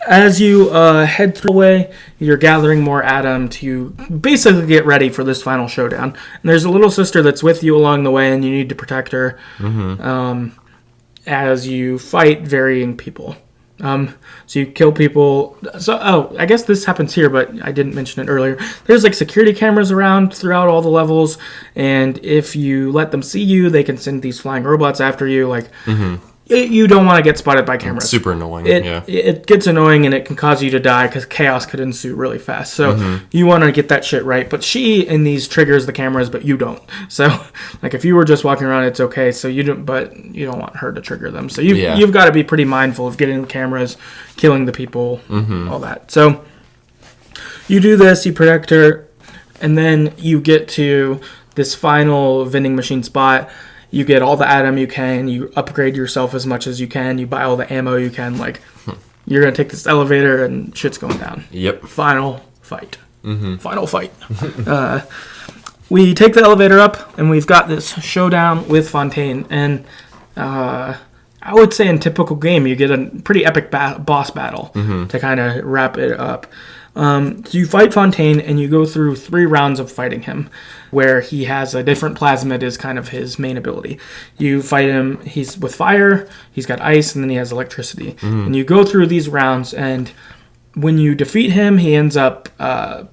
As you head through the way, you're gathering more Atom to basically get ready for this final showdown. And there's a little sister that's with you along the way, and you need to protect her as you fight varying people. So you kill people. I guess this happens here, but I didn't mention it earlier. There's like security cameras around throughout all the levels, and if you let them see you, they can send these flying robots after you. Like... You don't want to get spotted by cameras. It's super annoying, It gets annoying, and it can cause you to die because chaos could ensue really fast. So you want to get that shit right. But she, in these, triggers the cameras, but you don't. So, like, if you were just walking around, it's okay. So you don't want her to trigger them. So you've got to be pretty mindful of getting the cameras, killing the people, all that. So you do this, you protect her, and then you get to this final vending machine spot. You get all the Atom you can. You upgrade yourself as much as you can. You buy all the ammo you can. Like, you're going to take this elevator and shit's going down. Yep. Final fight. Final fight. We take the elevator up, and we've got this showdown with Fontaine. And I would say in typical game, you get a pretty epic boss battle to kind of wrap it up. So you fight Fontaine, and you go through 3 rounds of fighting him, where he has a different plasmid as kind of his main ability. You fight him, he's with fire, he's got ice, and then he has electricity. And you go through these rounds, and when you defeat him, he ends up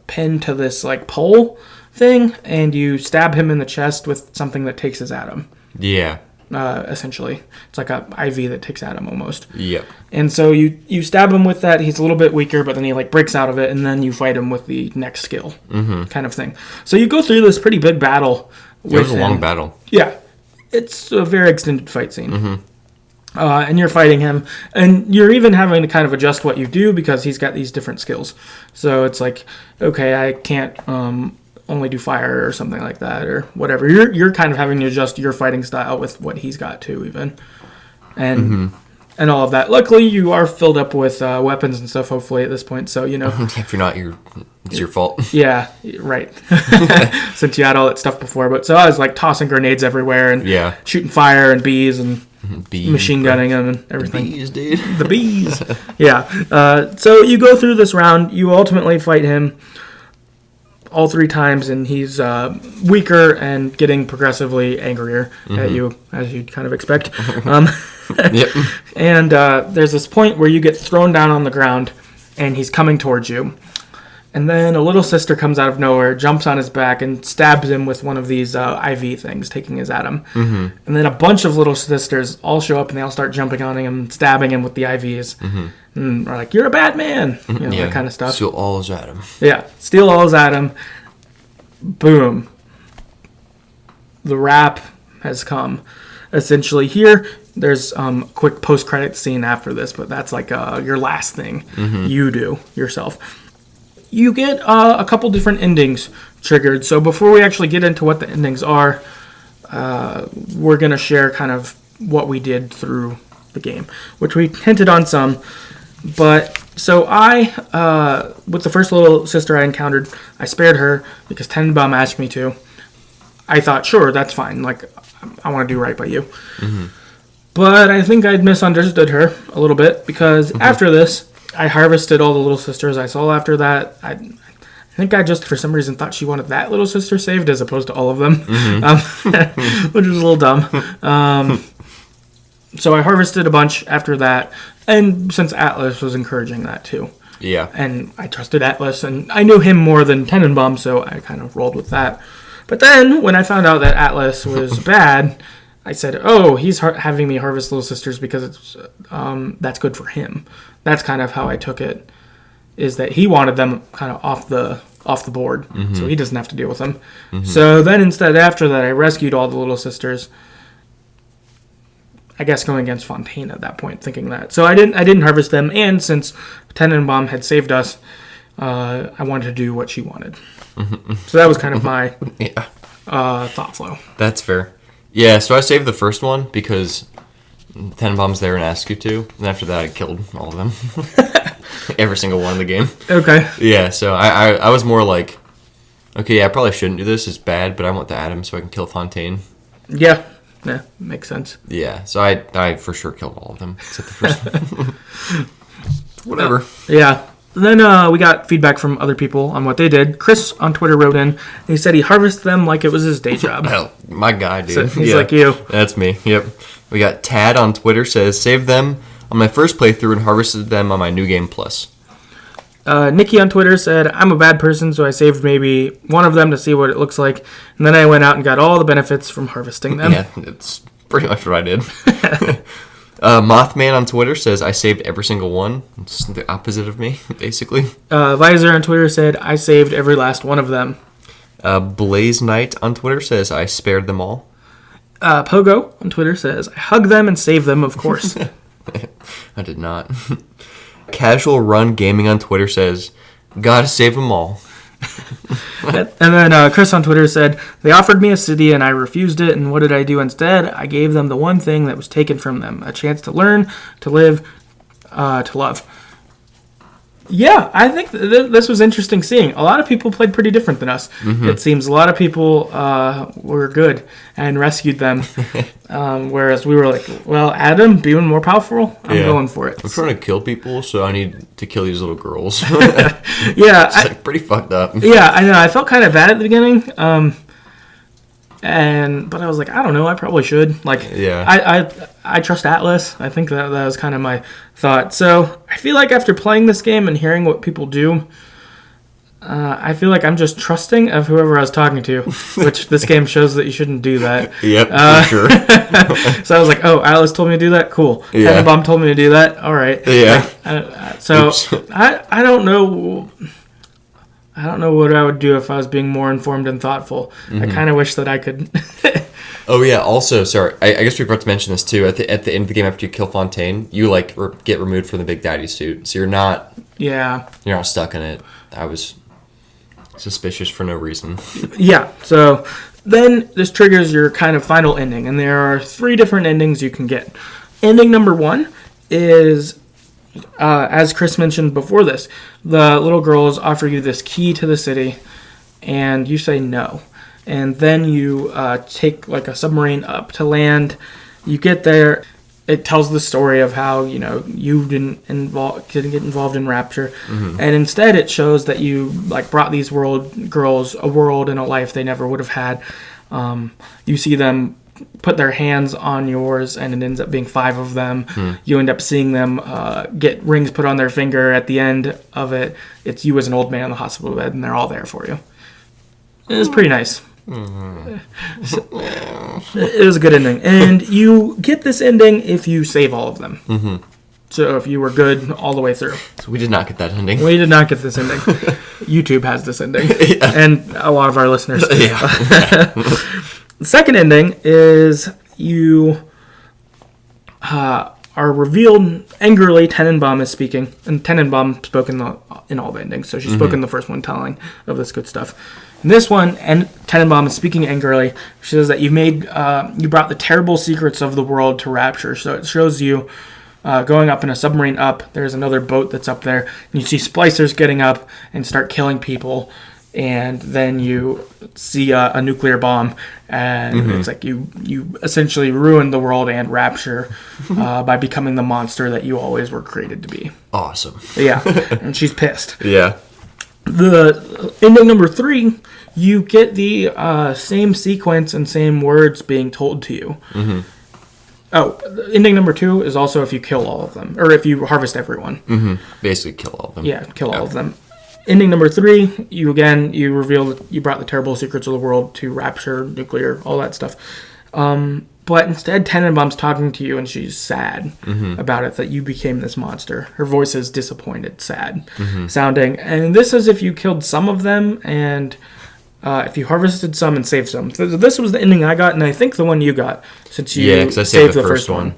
pinned to this like pole thing, and you stab him in the chest with something that takes his Atom. Yeah. essentially. It's like a IV that takes Adam almost. Yep. And so you stab him with that. He's a little bit weaker, but then he like breaks out of it, and then you fight him with the next skill kind of thing. So you go through this pretty big battle. It was a long battle. Yeah. It's a very extended fight scene. And you're fighting him, and you're even having to kind of adjust what you do because he's got these different skills. So it's like, okay, I can't only do fire or something like that or whatever. You're kind of having to adjust your fighting style with what he's got too, even, and all of that. Luckily, you are filled up with weapons and stuff. Hopefully, at this point, so you know. If you're not, it's your fault. Yeah, right. Since you had all that stuff before, but so I was like tossing grenades everywhere and shooting fire and bees and. Machine gunning them and everything. The bees, dude. The bees. Yeah. So you go through this round. You ultimately fight him all 3 times, and he's weaker and getting progressively angrier at you, as you'd kind of expect. Yep. And there's this point where you get thrown down on the ground, and he's coming towards you. And then a little sister comes out of nowhere, jumps on his back, and stabs him with one of these IV things, taking his Adam. And then a bunch of little sisters all show up, and they all start jumping on him, stabbing him with the IVs. And are like, "You're a bad man," you know, that kind of stuff. Steal all his Adam. Yeah, steal all his Adam. Boom. The wrap has come. Essentially, here there's a quick post-credit scene after this, but that's like your last thing you do yourself. You get a couple different endings triggered. So before we actually get into what the endings are, we're going to share kind of what we did through the game, which we hinted on some. But so I, with the first little sister I encountered, I spared her because Tenenbaum asked me to. I thought, sure, that's fine. Like, I want to do right by you. But I think I'd misunderstood her a little bit because after this, I harvested all the little sisters I saw after that. I think I just, for some reason, thought she wanted that little sister saved as opposed to all of them, which was a little dumb. So I harvested a bunch after that, and since Atlas was encouraging that too. Yeah. And I trusted Atlas, and I knew him more than Tenenbaum, so I kind of rolled with that. But then, when I found out that Atlas was bad, I said, oh, he's having me harvest little sisters because it's that's good for him. That's kind of how I took it, is that he wanted them kind of off the board, so he doesn't have to deal with them. So then instead, after that, I rescued all the little sisters. I guess going against Fontaine at that point, thinking that. So I didn't harvest them, and since Tenenbaum had saved us, I wanted to do what she wanted. So that was kind of my thought flow. That's fair. Yeah, so I saved the first one because Tenenbaum's there and asked you to, and after that I killed all of them. Every single one in the game. Okay. Yeah, so I was more like, okay, yeah, I probably shouldn't do this, it's bad, but I want the Adam so I can kill Fontaine. Yeah, makes sense. Yeah, so I for sure killed all of them, except the first one. Whatever. Yeah. Then we got feedback from other people on what they did. Chris on Twitter wrote in, and he said he harvested them like it was his day job. Well, my guy, dude. So he's like you. That's me, yep. We got Tad on Twitter says, saved them on my first playthrough and harvested them on my New Game Plus. Nikki on Twitter said, I'm a bad person, so I saved maybe one of them to see what it looks like, and then I went out and got all the benefits from harvesting them. Yeah, it's pretty much what I did. Mothman on Twitter says, I saved every single one. It's the opposite of me, basically. Visor on Twitter said, I saved every last one of them. Blaze Knight on Twitter says, I spared them all. Pogo on Twitter says, I hugged them and saved them, of course. I did not. Casual Run Gaming on Twitter says, gotta save them all. And then Chris on Twitter said, they offered me a city and I refused it, and what did I do instead? I gave them the one thing that was taken from them, a chance to learn, to live, to love. Yeah, I think this was interesting seeing. A lot of people played pretty different than us. It seems a lot of people were good and rescued them, whereas we were like, well, Adam, being more powerful, I'm going for it. I'm trying to kill people, so I need to kill these little girls. Yeah. It's like pretty fucked up. Yeah, I know. I felt kind of bad at the beginning, but I was like, I don't know, I probably should. Like, yeah. I trust Atlas. I think that was kind of my thought. So I feel like after playing this game and hearing what people do, I feel like I'm just trusting of whoever I was talking to, which this game shows that you shouldn't do that. Yep, for sure. So I was like, oh, Alice told me to do that? Cool. Yeah. Tenenbaum told me to do that? All right. Yeah. I don't know. I don't know what I would do if I was being more informed and thoughtful. I kind of wish that I could. Oh yeah. Also, sorry. I guess we forgot to mention this too. At the end of the game, after you kill Fontaine, you like get removed from the Big Daddy suit, so you're not stuck in it. I was suspicious for no reason. Yeah. So then this triggers your kind of final ending, and there are 3 different endings you can get. Ending number 1 is, as Chris mentioned before this, the little girls offer you this key to the city, and you say no. And then you take like a submarine up to land. You get there. It tells the story of how, you didn't get involved in Rapture. And instead it shows that you like brought these girls a world and a life they never would have had. You see them put their hands on yours, and it ends up being 5 of them. You end up seeing them get rings put on their finger. At the end of it, it's you as an old man in the hospital bed, and they're all there for you. It was pretty nice. It was a good ending, and you get this ending if you save all of them. So if you were good all the way through. So we did not get that ending. We did not get this ending. YouTube has this ending, and a lot of our listeners. The second ending is you are revealed angrily. Tenenbaum is speaking, and Tenenbaum spoke in all the endings, so she spoke in the first one, telling of this good stuff. In this one, and Tenenbaum is speaking angrily. She says that you brought the terrible secrets of the world to Rapture. So it shows you going up in a submarine up. There's another boat that's up there, and you see splicers getting up and start killing people. And then you see a nuclear bomb, and it's like you essentially ruined the world and Rapture by becoming the monster that you always were created to be. Awesome. Yeah, and she's pissed. Yeah. The ending number 3, you get the same sequence and same words being told to you. Oh, ending number 2 is also if you kill all of them, or if you harvest everyone. Basically, kill all of them. Yeah, kill all of them. Ending number 3, you reveal that you brought the terrible secrets of the world to Rapture, nuclear, all that stuff. But instead, Tenenbaum's talking to you, and she's sad about it, that you became this monster. Her voice is disappointed, sad sounding. And this is if you killed some of them, and if you harvested some and saved some. So this was the ending I got, and I think the one you got, since you because I saved the first one.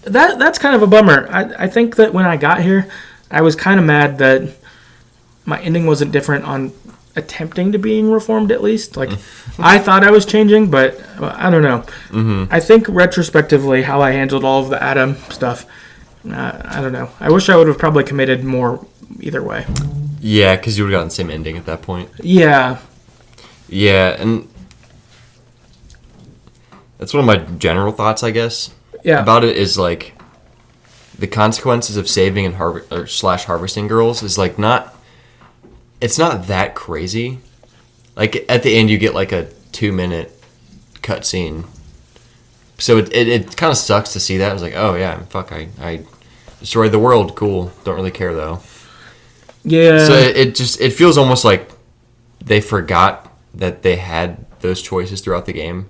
That's kind of a bummer. I think that when I got here, I was kind of mad that my ending wasn't different on attempting to being reformed, at least. Like, I thought I was changing, but I don't know. I think retrospectively how I handled all of the Adam stuff, I don't know. I wish I would have probably committed more either way. Yeah, because you would have gotten the same ending at that point. Yeah, and that's one of my general thoughts, I guess. Yeah. About it is like the consequences of saving and harvesting girls is like not. It's not that crazy. Like, at the end, you get, like, a 2-minute cutscene. So it kind of sucks to see that. I was like, oh, yeah, fuck, I destroyed the world. Cool. Don't really care, though. Yeah. So it feels almost like they forgot that they had those choices throughout the game.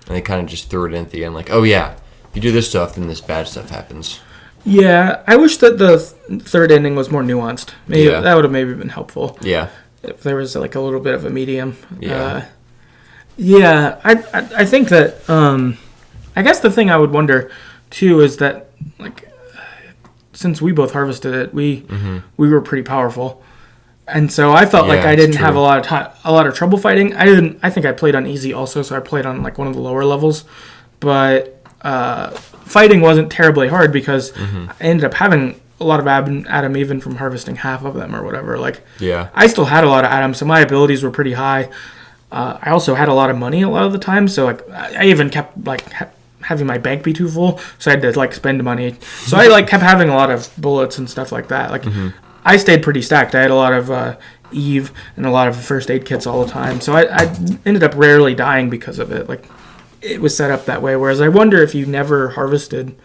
And they kind of just threw it in at the end. Like, oh, yeah, if you do this stuff, then this bad stuff happens. Yeah, I wish that the third ending was more nuanced. Maybe that would have maybe been helpful. Yeah. If there was like a little bit of a medium. Yeah. I think that I guess the thing I would wonder too is that like since we both harvested it, we were pretty powerful. And so I felt like I didn't have a lot of trouble fighting. I think I played on easy also, so I played on like one of the lower levels. But fighting wasn't terribly hard because I ended up having a lot of Adam even from harvesting half of them or whatever. Like, I still had a lot of Adam, so my abilities were pretty high. I also had a lot of money a lot of the time, so like I even kept like having my bank be too full, so I had to like spend money. So I like kept having a lot of bullets and stuff like that. Like I stayed pretty stacked. I had a lot of Eve and a lot of first aid kits all the time, so I ended up rarely dying because of it. Like it was set up that way. Whereas I wonder if you never harvested,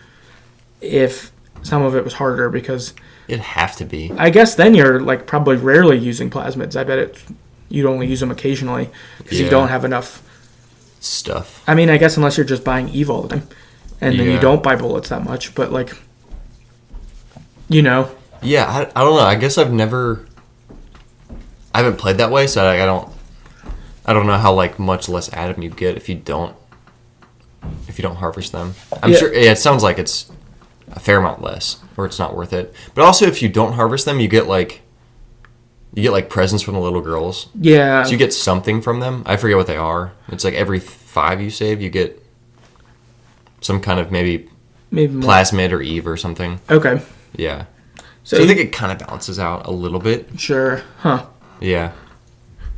if some of it was harder because It'd have to be. I guess then you're like probably rarely using plasmids. I bet you'd only use them occasionally because you don't have enough stuff. I mean, I guess unless you're just buying Eve all the time, and then you don't buy bullets that much. But like, you know. Yeah, I don't know. I guess I haven't played that way, so I don't know how like much less Adam you get if you don't harvest them. I'm sure. Yeah, it sounds like it's a fair amount less, or it's not worth it. But also, if you don't harvest them, you get like presents from the little girls. Yeah. So you get something from them. I forget what they are. It's like every 5 you save, you get some kind of maybe plasmid or Eve or something. Okay. Yeah. So I think it kind of balances out a little bit. Sure. Huh. Yeah.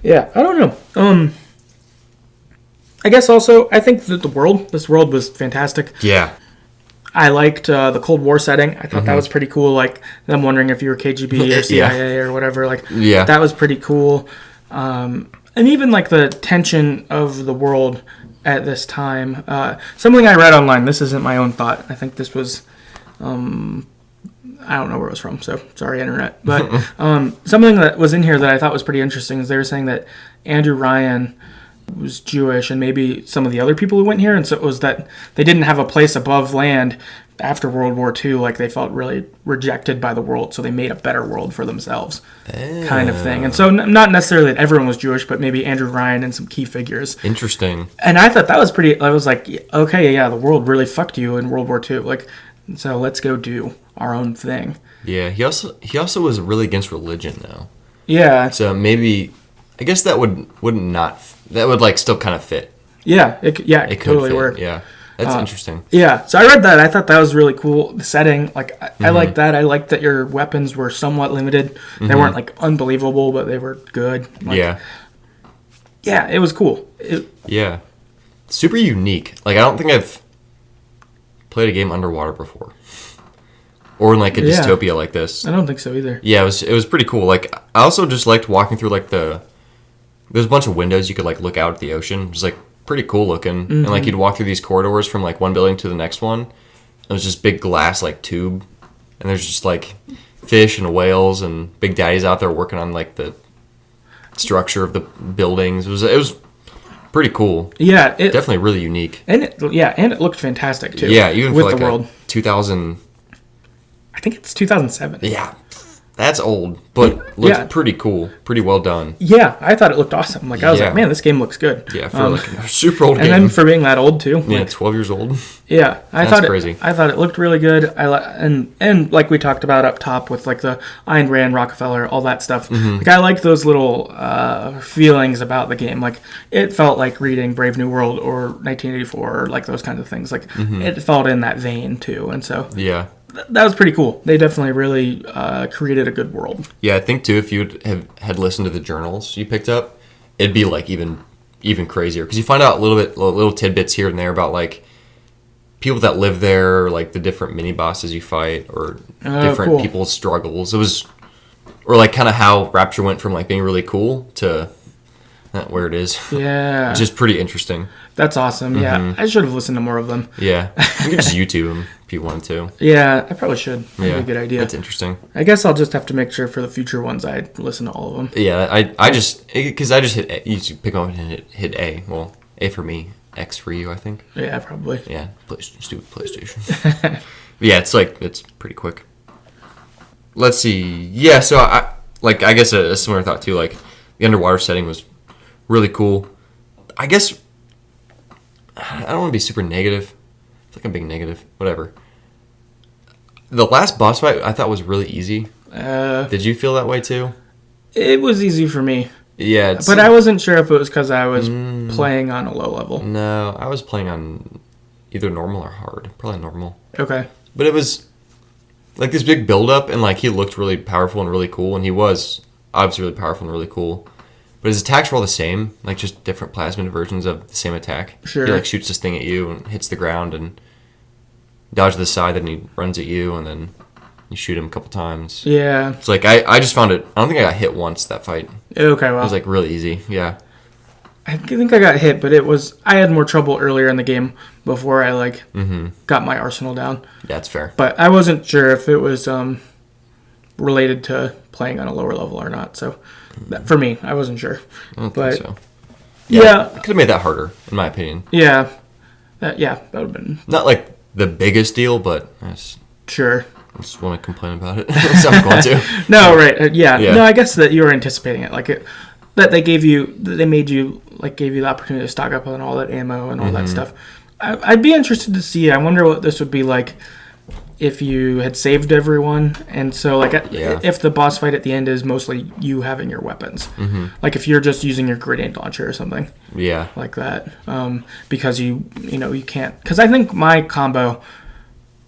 Yeah. I don't know. I guess also I think that this world was fantastic. Yeah. I liked the Cold War setting. I thought that was pretty cool. Like, I'm wondering if you were KGB or CIA or whatever. Like, that was pretty cool. And even like the tension of the world at this time. Something I read online. This isn't my own thought. I think this was, I don't know where it was from. So sorry, internet. But something that was in here that I thought was pretty interesting is they were saying that Andrew Ryan was Jewish, and maybe some of the other people who went here, and so it was that they didn't have a place above land after World War II. Like, they felt really rejected by the world, so they made a better world for themselves, kind of thing. And so not necessarily that everyone was Jewish, but maybe Andrew Ryan and some key figures. Interesting. And I thought that was pretty. I was like, okay, yeah, the world really fucked you in World War II. Like, so let's go do our own thing. Yeah, he also was really against religion, though. Yeah. So maybe, I guess that would like still kind of fit. Yeah, it could totally fit. work. Yeah, that's interesting. Yeah, so I read that. I thought that was really cool. The setting, like, I like that. I liked that your weapons were somewhat limited. They weren't like unbelievable, but they were good. Like, yeah, it was cool. Yeah, super unique. Like, I don't think I've played a game underwater before, or in like a dystopia like this. I don't think so either. Yeah, it was pretty cool. Like, I also just liked walking through like there's a bunch of windows you could like look out at the ocean, which is like pretty cool looking. And like you'd walk through these corridors from like one building to the next one. It was just big glass like tube, and there's just like fish and whales and big daddies out there working on like the structure of the buildings. It was pretty cool. Yeah, definitely really unique. And it looked fantastic too. Yeah, even with for like the world. 2000. I think it's 2007. Yeah. That's old, but looks pretty cool. Pretty well done. Yeah, I thought it looked awesome. Like, I was like, man, this game looks good. Yeah, for like a super old game. And then for being that old, too. Yeah, like, 12 years old. Yeah, I thought it looked really good. And like we talked about up top with like the Ayn Rand, Rockefeller, all that stuff. Like, I like those little feelings about the game. Like, it felt like reading Brave New World or 1984 or like those kinds of things. Like, it felt in that vein, too. And so... Yeah. That was pretty cool. They definitely really created a good world. Yeah, I think too, if you had listened to the journals you picked up, it'd be like even crazier, because you find out little tidbits here and there about like people that live there, or like the different mini bosses you fight, or different people's struggles. It was, or like kind of how Rapture went from like being really cool to where it is. Yeah, which is pretty interesting. That's awesome. Yeah, I should have listened to more of them. Yeah, you could just YouTube them if you wanted to. Yeah, I probably should. That'd be a good idea. That's interesting. I guess I'll just have to make sure for the future ones I listen to all of them. Yeah, I just hit A. You pick up and hit A. Well, A for me, X for you, I think. Yeah, probably. Yeah, stupid PlayStation. Yeah, it's pretty quick. Let's see. Yeah, so I guess a similar thought too. Like, the underwater setting was really cool. I guess I don't want to be super negative. I feel like I'm being negative. Whatever. The last boss fight I thought was really easy. Did you feel that way too? It was easy for me. Yeah. But I wasn't sure if it was because I was playing on a low level. No, I was playing on either normal or hard. Probably normal. Okay. But it was like this big build up, and like he looked really powerful and really cool, and he was obviously really powerful and really cool. But his attacks were all the same, like just different plasmid versions of the same attack. Sure. He like shoots this thing at you and hits the ground and dodges to the side, then he runs at you, and then you shoot him a couple times. Yeah. It's like I just found it. I don't think I got hit once that fight. Okay, well. It was like really easy. Yeah. I think I got hit, but I had more trouble earlier in the game before I got my arsenal down. That's fair. But I wasn't sure if it was related to playing on a lower level or not. So for me, I wasn't sure. I don't but think so. Yeah, I could have made that harder, in my opinion. Yeah, that would have been not like the biggest deal, but sure. I just want to complain about it. So I'm going to. No, right? Yeah. No, I guess that you were anticipating it, that they gave you the opportunity to stock up on all that ammo and all that stuff. I'd be interested to see. I wonder what this would be like if you had saved everyone, and so if the boss fight at the end is mostly you having your weapons, like if you're just using your grenade launcher or something, like that, because you can't. Because I think my combo.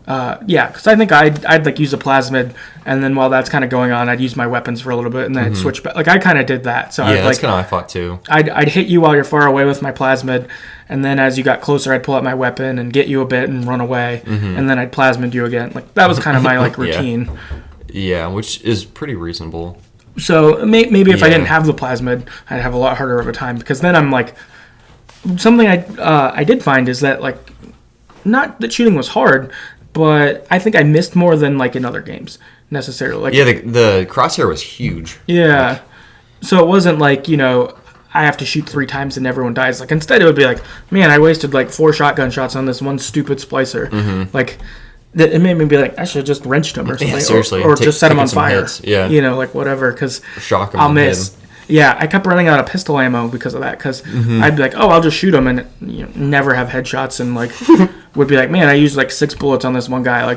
Because I think I'd use a plasmid, and then while that's kind of going on, I'd use my weapons for a little bit, and then I'd switch back. I kind of did that. So that's kind of how I fought too. I'd hit you while you're far away with my plasmid, and then as you got closer, I'd pull out my weapon and get you a bit and run away, and then I'd plasmid you again. That was kind of my routine. Yeah, which is pretty reasonable. So maybe if I didn't have the plasmid, I'd have a lot harder of a time, because then I'm something I did find is that not that shooting was hard, but I think I missed more than in other games necessarily. The crosshair was huge. Yeah. So it wasn't I have to shoot 3 times and everyone dies. Instead it would be man, I wasted 4 shotgun shots on this one stupid splicer. It made me be I should have just wrenched him or something. Yeah, seriously. Or just set him on fire. Hits. Yeah. Whatever, because shock him. I'll miss. Yeah, I kept running out of pistol ammo because of that, because I'd be I'll just shoot him and never have headshots, and would be man, I used 6 bullets on this one guy. I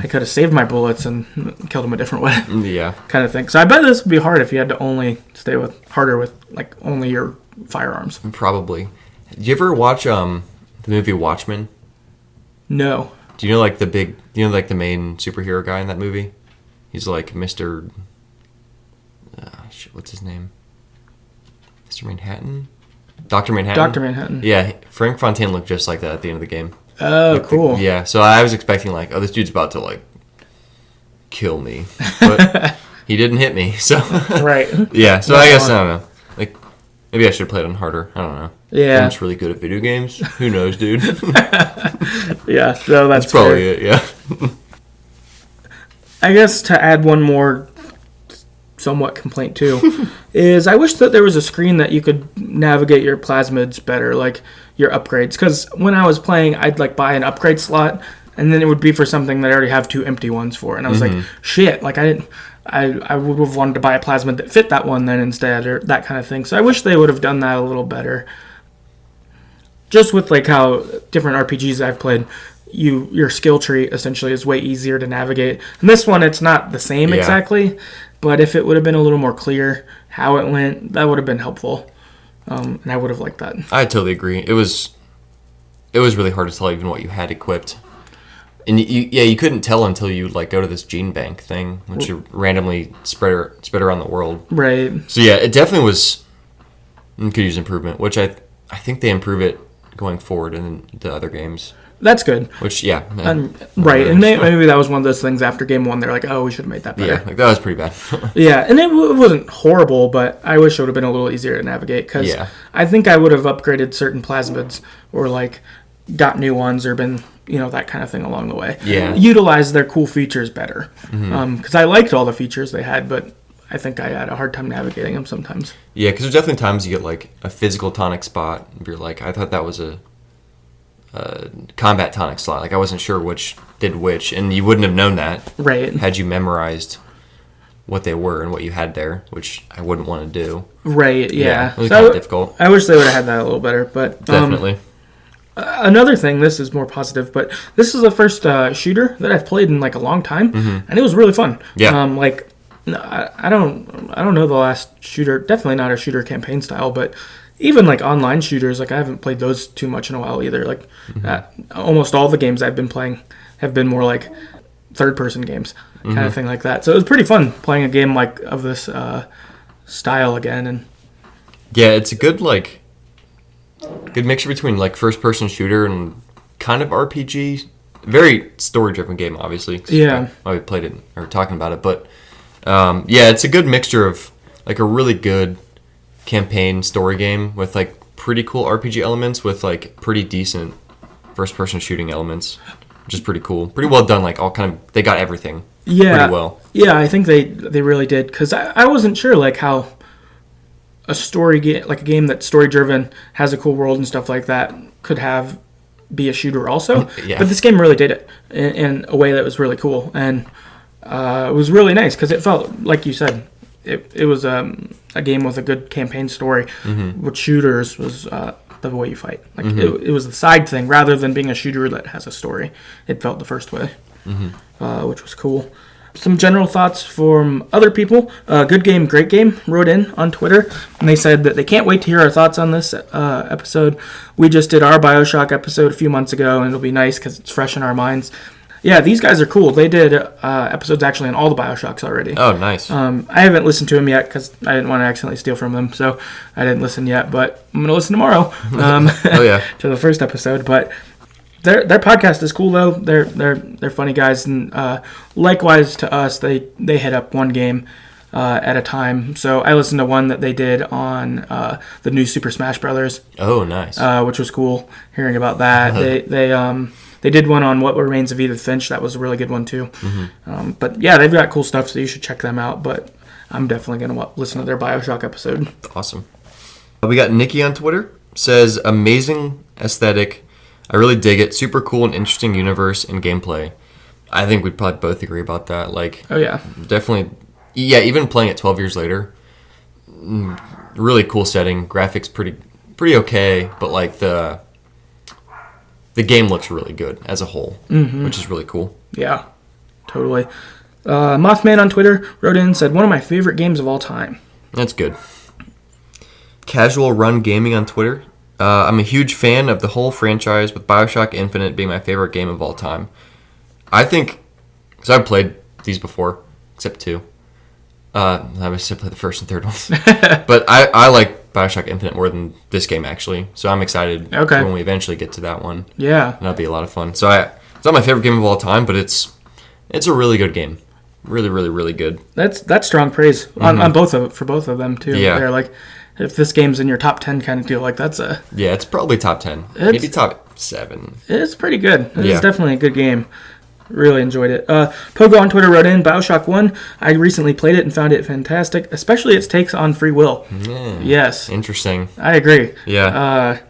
could have saved my bullets and killed him a different way. Yeah. Kind of thing. So I bet this would be hard if you had to only stay harder with only your firearms. Probably. Did you ever watch the movie Watchmen? No. Do you know the main superhero guy in that movie? He's Mr. What's his name? Mr. Manhattan? Dr. Manhattan? Dr. Manhattan. Yeah, Frank Fontaine looked just like that at the end of the game. Oh, cool. Yeah, so I was expecting this dude's about to kill me, but he didn't hit me. So right. Yeah, so I guess I don't know. Maybe I should have played on harder. I don't know. Yeah. I'm just really good at video games. Who knows, dude? Yeah, so that's probably it. Yeah. I guess to add one more somewhat complaint too is I wish that there was a screen that you could navigate your plasmids better, your upgrades, because when I was playing I'd buy an upgrade slot and then it would be for something that I already have 2 empty ones for, and I was shit, I would have wanted to buy a plasmid that fit that one then instead, or that kind of thing. So I wish they would have done that a little better, just with how different RPGs I've played. Your skill tree essentially is way easier to navigate. And this one, it's not the same exactly, but if it would have been a little more clear how it went, that would have been helpful. And I would have liked that. I totally agree. It was really hard to tell even what you had equipped. And you couldn't tell until you go to this gene bank thing, which you randomly spread around the world. Right. So yeah, it definitely could use improvement, which I think they improve it going forward in the other games. That's good. Which, right. And maybe that was one of those things after game 1. They're oh, we should have made that better. Yeah, that was pretty bad. Yeah, and it wasn't horrible, but I wish it would have been a little easier to navigate, because I think I would have upgraded certain plasmids, or got new ones, or been that kind of thing along the way. Yeah. Utilize their cool features better. Because I liked all the features they had, but I think I had a hard time navigating them sometimes. Yeah, because there's definitely times you get a physical tonic spot, and you're I thought that was a combat tonic slot. I wasn't sure which did which, and you wouldn't have known that had you memorized what they were and what you had there, which I wouldn't want to do. Right, yeah. It was kind of difficult. I wish they would have had that a little better, but definitely. Another thing, this is more positive, but this is the first shooter that I've played in a long time, and it was really fun. Yeah. I don't know the last shooter, definitely not a shooter campaign style, but even online shooters, I haven't played those too much in a while either. Almost all the games I've been playing have been more third-person games, kind of thing like that. So it was pretty fun playing a game of this style again. And yeah, it's a good good mixture between first-person shooter and kind of RPG. Very story-driven game, obviously. Yeah, we played it or talking about it, but it's a good mixture of a really good campaign story game with pretty cool RPG elements with like pretty decent first-person shooting elements, which is pretty cool. Pretty well done. Like they got everything. Yeah, pretty well. Yeah, I think they really did, because I wasn't sure like how a story like a game that's story driven, has a cool world and stuff like that, could be a shooter also. Yeah. But this game really did it in a way that was really cool, and it was really nice because it felt like you said it was a game with a good campaign story. With shooters was the way you fight. Like it was the side thing rather than being a shooter that has a story. It felt the first way, which was cool. Some general thoughts from other people. Good Game, Great Game wrote in on Twitter, and they said that they can't wait to hear our thoughts on this episode. We just did our BioShock episode a few months ago, and it'll be nice because it's fresh in our minds. Yeah, these guys are cool. They did episodes actually on all the BioShocks already. Oh, nice. I haven't listened to them yet because I didn't want to accidentally steal from them, so I didn't listen yet, but I'm going to listen tomorrow Oh, yeah. to the first episode. But their podcast is cool, though. They're funny guys, and likewise to us, they hit up one game at a time. So I listened to one that they did on the new Super Smash Brothers. Oh, nice. Which was cool hearing about that. They did one on What Remains of Edith Finch. That was a really good one, too. But, yeah, they've got cool stuff, so you should check them out. But I'm definitely going to listen to their BioShock episode. Awesome. We got Nikki on Twitter. Says, amazing aesthetic. I really dig it. Super cool and interesting universe and gameplay. I think we'd probably both agree about that. Like, oh, yeah. Definitely. Yeah, even playing it 12 years later. Really cool setting. Graphics pretty okay. But, like, the game looks really good as a whole, which is really cool. Yeah, totally. Mothman on Twitter wrote in and said, one of my favorite games of all time. That's good. Casual Run Gaming on Twitter. I'm a huge fan of the whole franchise, with BioShock Infinite being my favorite game of all time. I think, because I've played these before, except two. I was to play the first and third ones. But I like BioShock Infinite more than this game, actually. So I'm excited for when we eventually get to that one. Yeah. And that'll be a lot of fun. So it's not my favorite game of all time, but it's a really good game. Really, really, really good. That's strong praise on for both of them, too. Yeah. They're like, if this game's in your top 10 kind of deal, like that's a... Yeah, it's probably top 10. Maybe top 7. It's pretty good. It's definitely a good game. Really enjoyed it. Pogo on Twitter wrote in, BioShock 1, I recently played it and found it fantastic, especially its takes on free will. Yeah. Yes. Interesting. I agree. Yeah.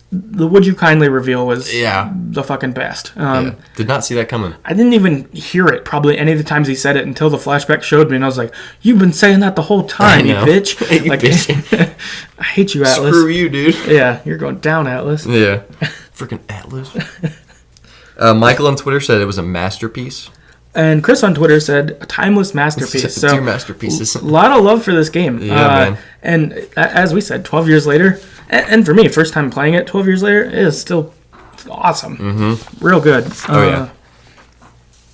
The Would You Kindly reveal was the fucking best. Did not see that coming. I didn't even hear it probably any of the times he said it until the flashback showed me, and I was like, you've been saying that the whole time, you bitch. You bitch. I hate you, Atlas. Screw you, dude. Yeah, you're going down, Atlas. Yeah. Freaking Atlas. Michael on Twitter said it was a masterpiece. And Chris on Twitter said, a timeless masterpiece. So, 2 masterpieces. A lot of love for this game. Yeah, man. And as we said, 12 years later, and for me, first time playing it 12 years later, it is still awesome. Real good. Oh, yeah.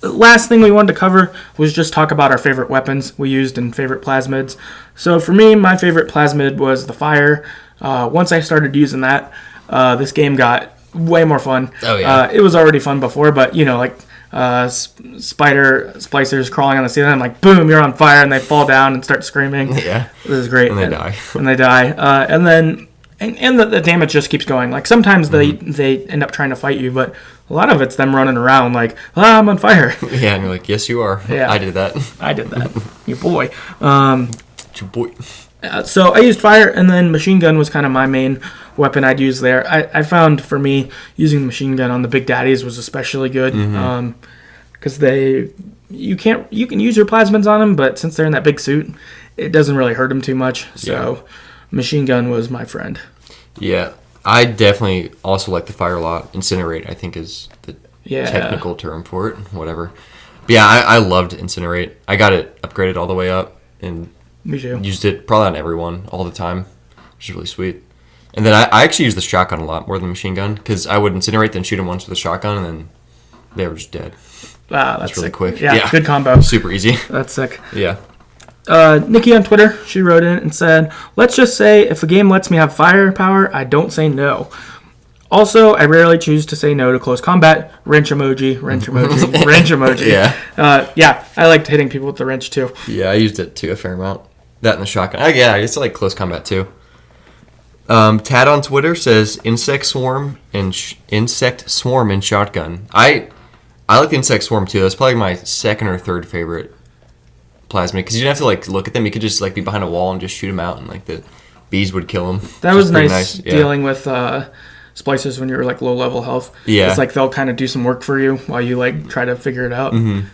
The last thing we wanted to cover was just talk about our favorite weapons we used and favorite plasmids. So for me, my favorite plasmid was the fire. Once I started using that, this game got way more fun. Oh, yeah. It was already fun before, but, like... spider splicers crawling on the ceiling, like boom, you're on fire, and they fall down and start screaming. Yeah, this is great. And they die. And they die. And then the damage just keeps going. Like sometimes they end up trying to fight you, but a lot of it's them running around like, I'm on fire. Yeah, and you're like, yes, you are. Yeah, I did that. Your boy. Your boy. So I used fire, and then machine gun was kind of my main weapon I'd use there. I found, for me, using the machine gun on the big daddies was especially good, because you can use your plasmids on them, but since they're in that big suit, it doesn't really hurt them too much. So machine gun was my friend. Yeah, I definitely also like the fire a lot. Incinerate, I think, is the technical term for it. Whatever. But yeah, I loved Incinerate. I got it upgraded all the way up, and me too. Used it probably on everyone all the time, which is really sweet. And then I actually use the shotgun a lot more than the machine gun, because I would incinerate, then shoot them once with a shotgun, and then they were just dead. Wow, that's really sick. Quick. Yeah, good combo. Super easy. That's sick. Yeah. Nikki on Twitter, she wrote in and said, let's just say if a game lets me have firepower, I don't say no. Also, I rarely choose to say no to close combat. Wrench emoji, wrench emoji, wrench emoji. Yeah. I liked hitting people with the wrench too. Yeah, I used it too a fair amount. That and the shotgun. I guess I like close combat too. Tad on Twitter says insect swarm and shotgun. I like the insect swarm too. That's probably my second or third favorite plasmid because you didn't have to like look at them. You could just like be behind a wall and just shoot them out, and like the bees would kill them. That was nice dealing with splicers when you were like low level health. Yeah, it's like they'll kind of do some work for you while you like try to figure it out. Mm-hmm.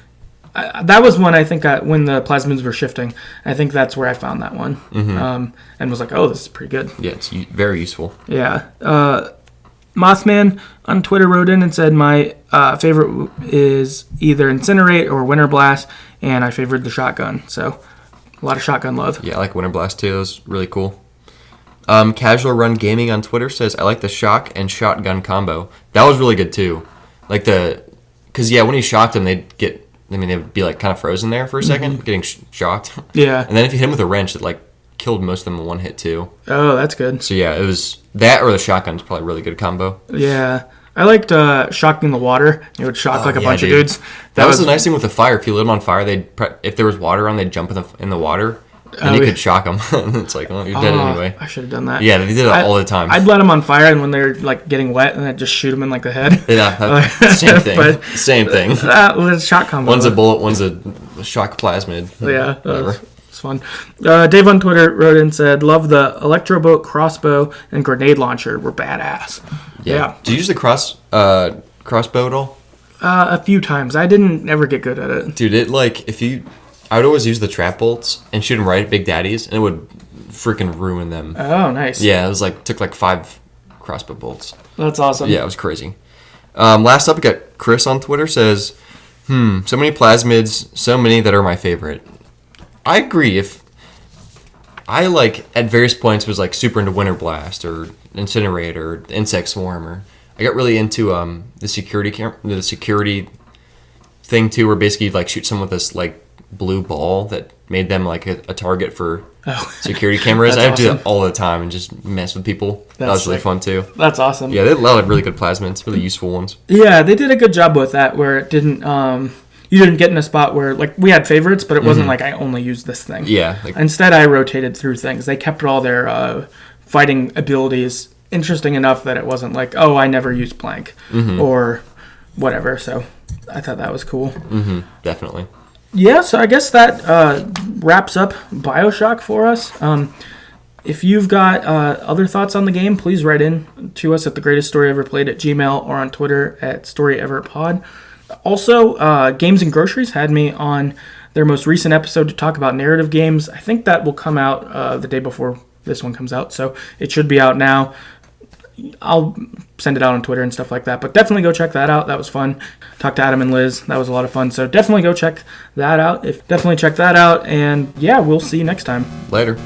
That was one I think when the plasmids were shifting. I think that's where I found that one, and was like, oh, this is pretty good. Yeah, it's very useful. Yeah. Mothman on Twitter wrote in and said my favorite is either Incinerate or Winter Blast, and I favored the shotgun. So a lot of shotgun love. Yeah, I like Winter Blast too. It was really cool. Casual Run Gaming on Twitter says I like the shock and shotgun combo. That was really good too. Like because when you shocked them, they'd be like kind of frozen there for a second, getting shocked. Yeah. And then if you hit them with a wrench, it like killed most of them in one hit too. Oh, that's good. So yeah, it was that or the shotgun's probably a really good combo. Yeah. I liked shocking the water. It would shock a bunch of dudes. That was the nice thing with the fire. If you lit them on fire, if there was water on, they'd jump in the water. And you could shock them. It's like, well, you're dead anyway. I should have done that. Yeah, they did it all the time. I'd let them on fire, and when they're like getting wet, and I'd just shoot them in like the head. Yeah, same thing. Same thing. It's shot combo. One's a bullet, one's a shock plasmid. Yeah, it's fun. Dave on Twitter wrote in and said, "Love the electroboat, crossbow, and grenade launcher. Were badass." Yeah. Did you use the crossbow at all? A few times. I didn't ever get good at it. Dude, I would always use the trap bolts and shoot them right at Big Daddies, and it would freaking ruin them. Oh, nice. Yeah, it was took 5 crossbow bolts. That's awesome. Yeah, it was crazy. Last up, we got Chris on Twitter says, so many plasmids, so many that are my favorite. I agree. If I at various points was super into Winter Blast or Incinerate or Insect Swarm, or I got really into the security thing too, where basically you'd shoot someone with this blue ball that made them a target for security cameras. I do that all the time and just mess with people. That was really fun too. That's awesome. Yeah, they had a lot of really good plasmids, really useful ones. Yeah, they did a good job with that where it didn't you didn't get in a spot where we had favorites, but it wasn't I only used this thing. Yeah. Instead I rotated through things. They kept all their fighting abilities interesting enough that it wasn't I never used plank or whatever. So I thought that was cool. Definitely. Yeah, so I guess that wraps up BioShock for us. If you've got other thoughts on the game, please write in to us at TheGreatestStoryEverPlayed at Gmail or on Twitter at StoryEverPod. Also, Games and Groceries had me on their most recent episode to talk about narrative games. I think that will come out the day before this one comes out, so it should be out now. I'll send it out on Twitter and stuff like that, but definitely go check that out. That was fun. Talked to Adam and Liz. That was a lot of fun, so definitely go check that out. Definitely check that out, and yeah, we'll see you next time. Later.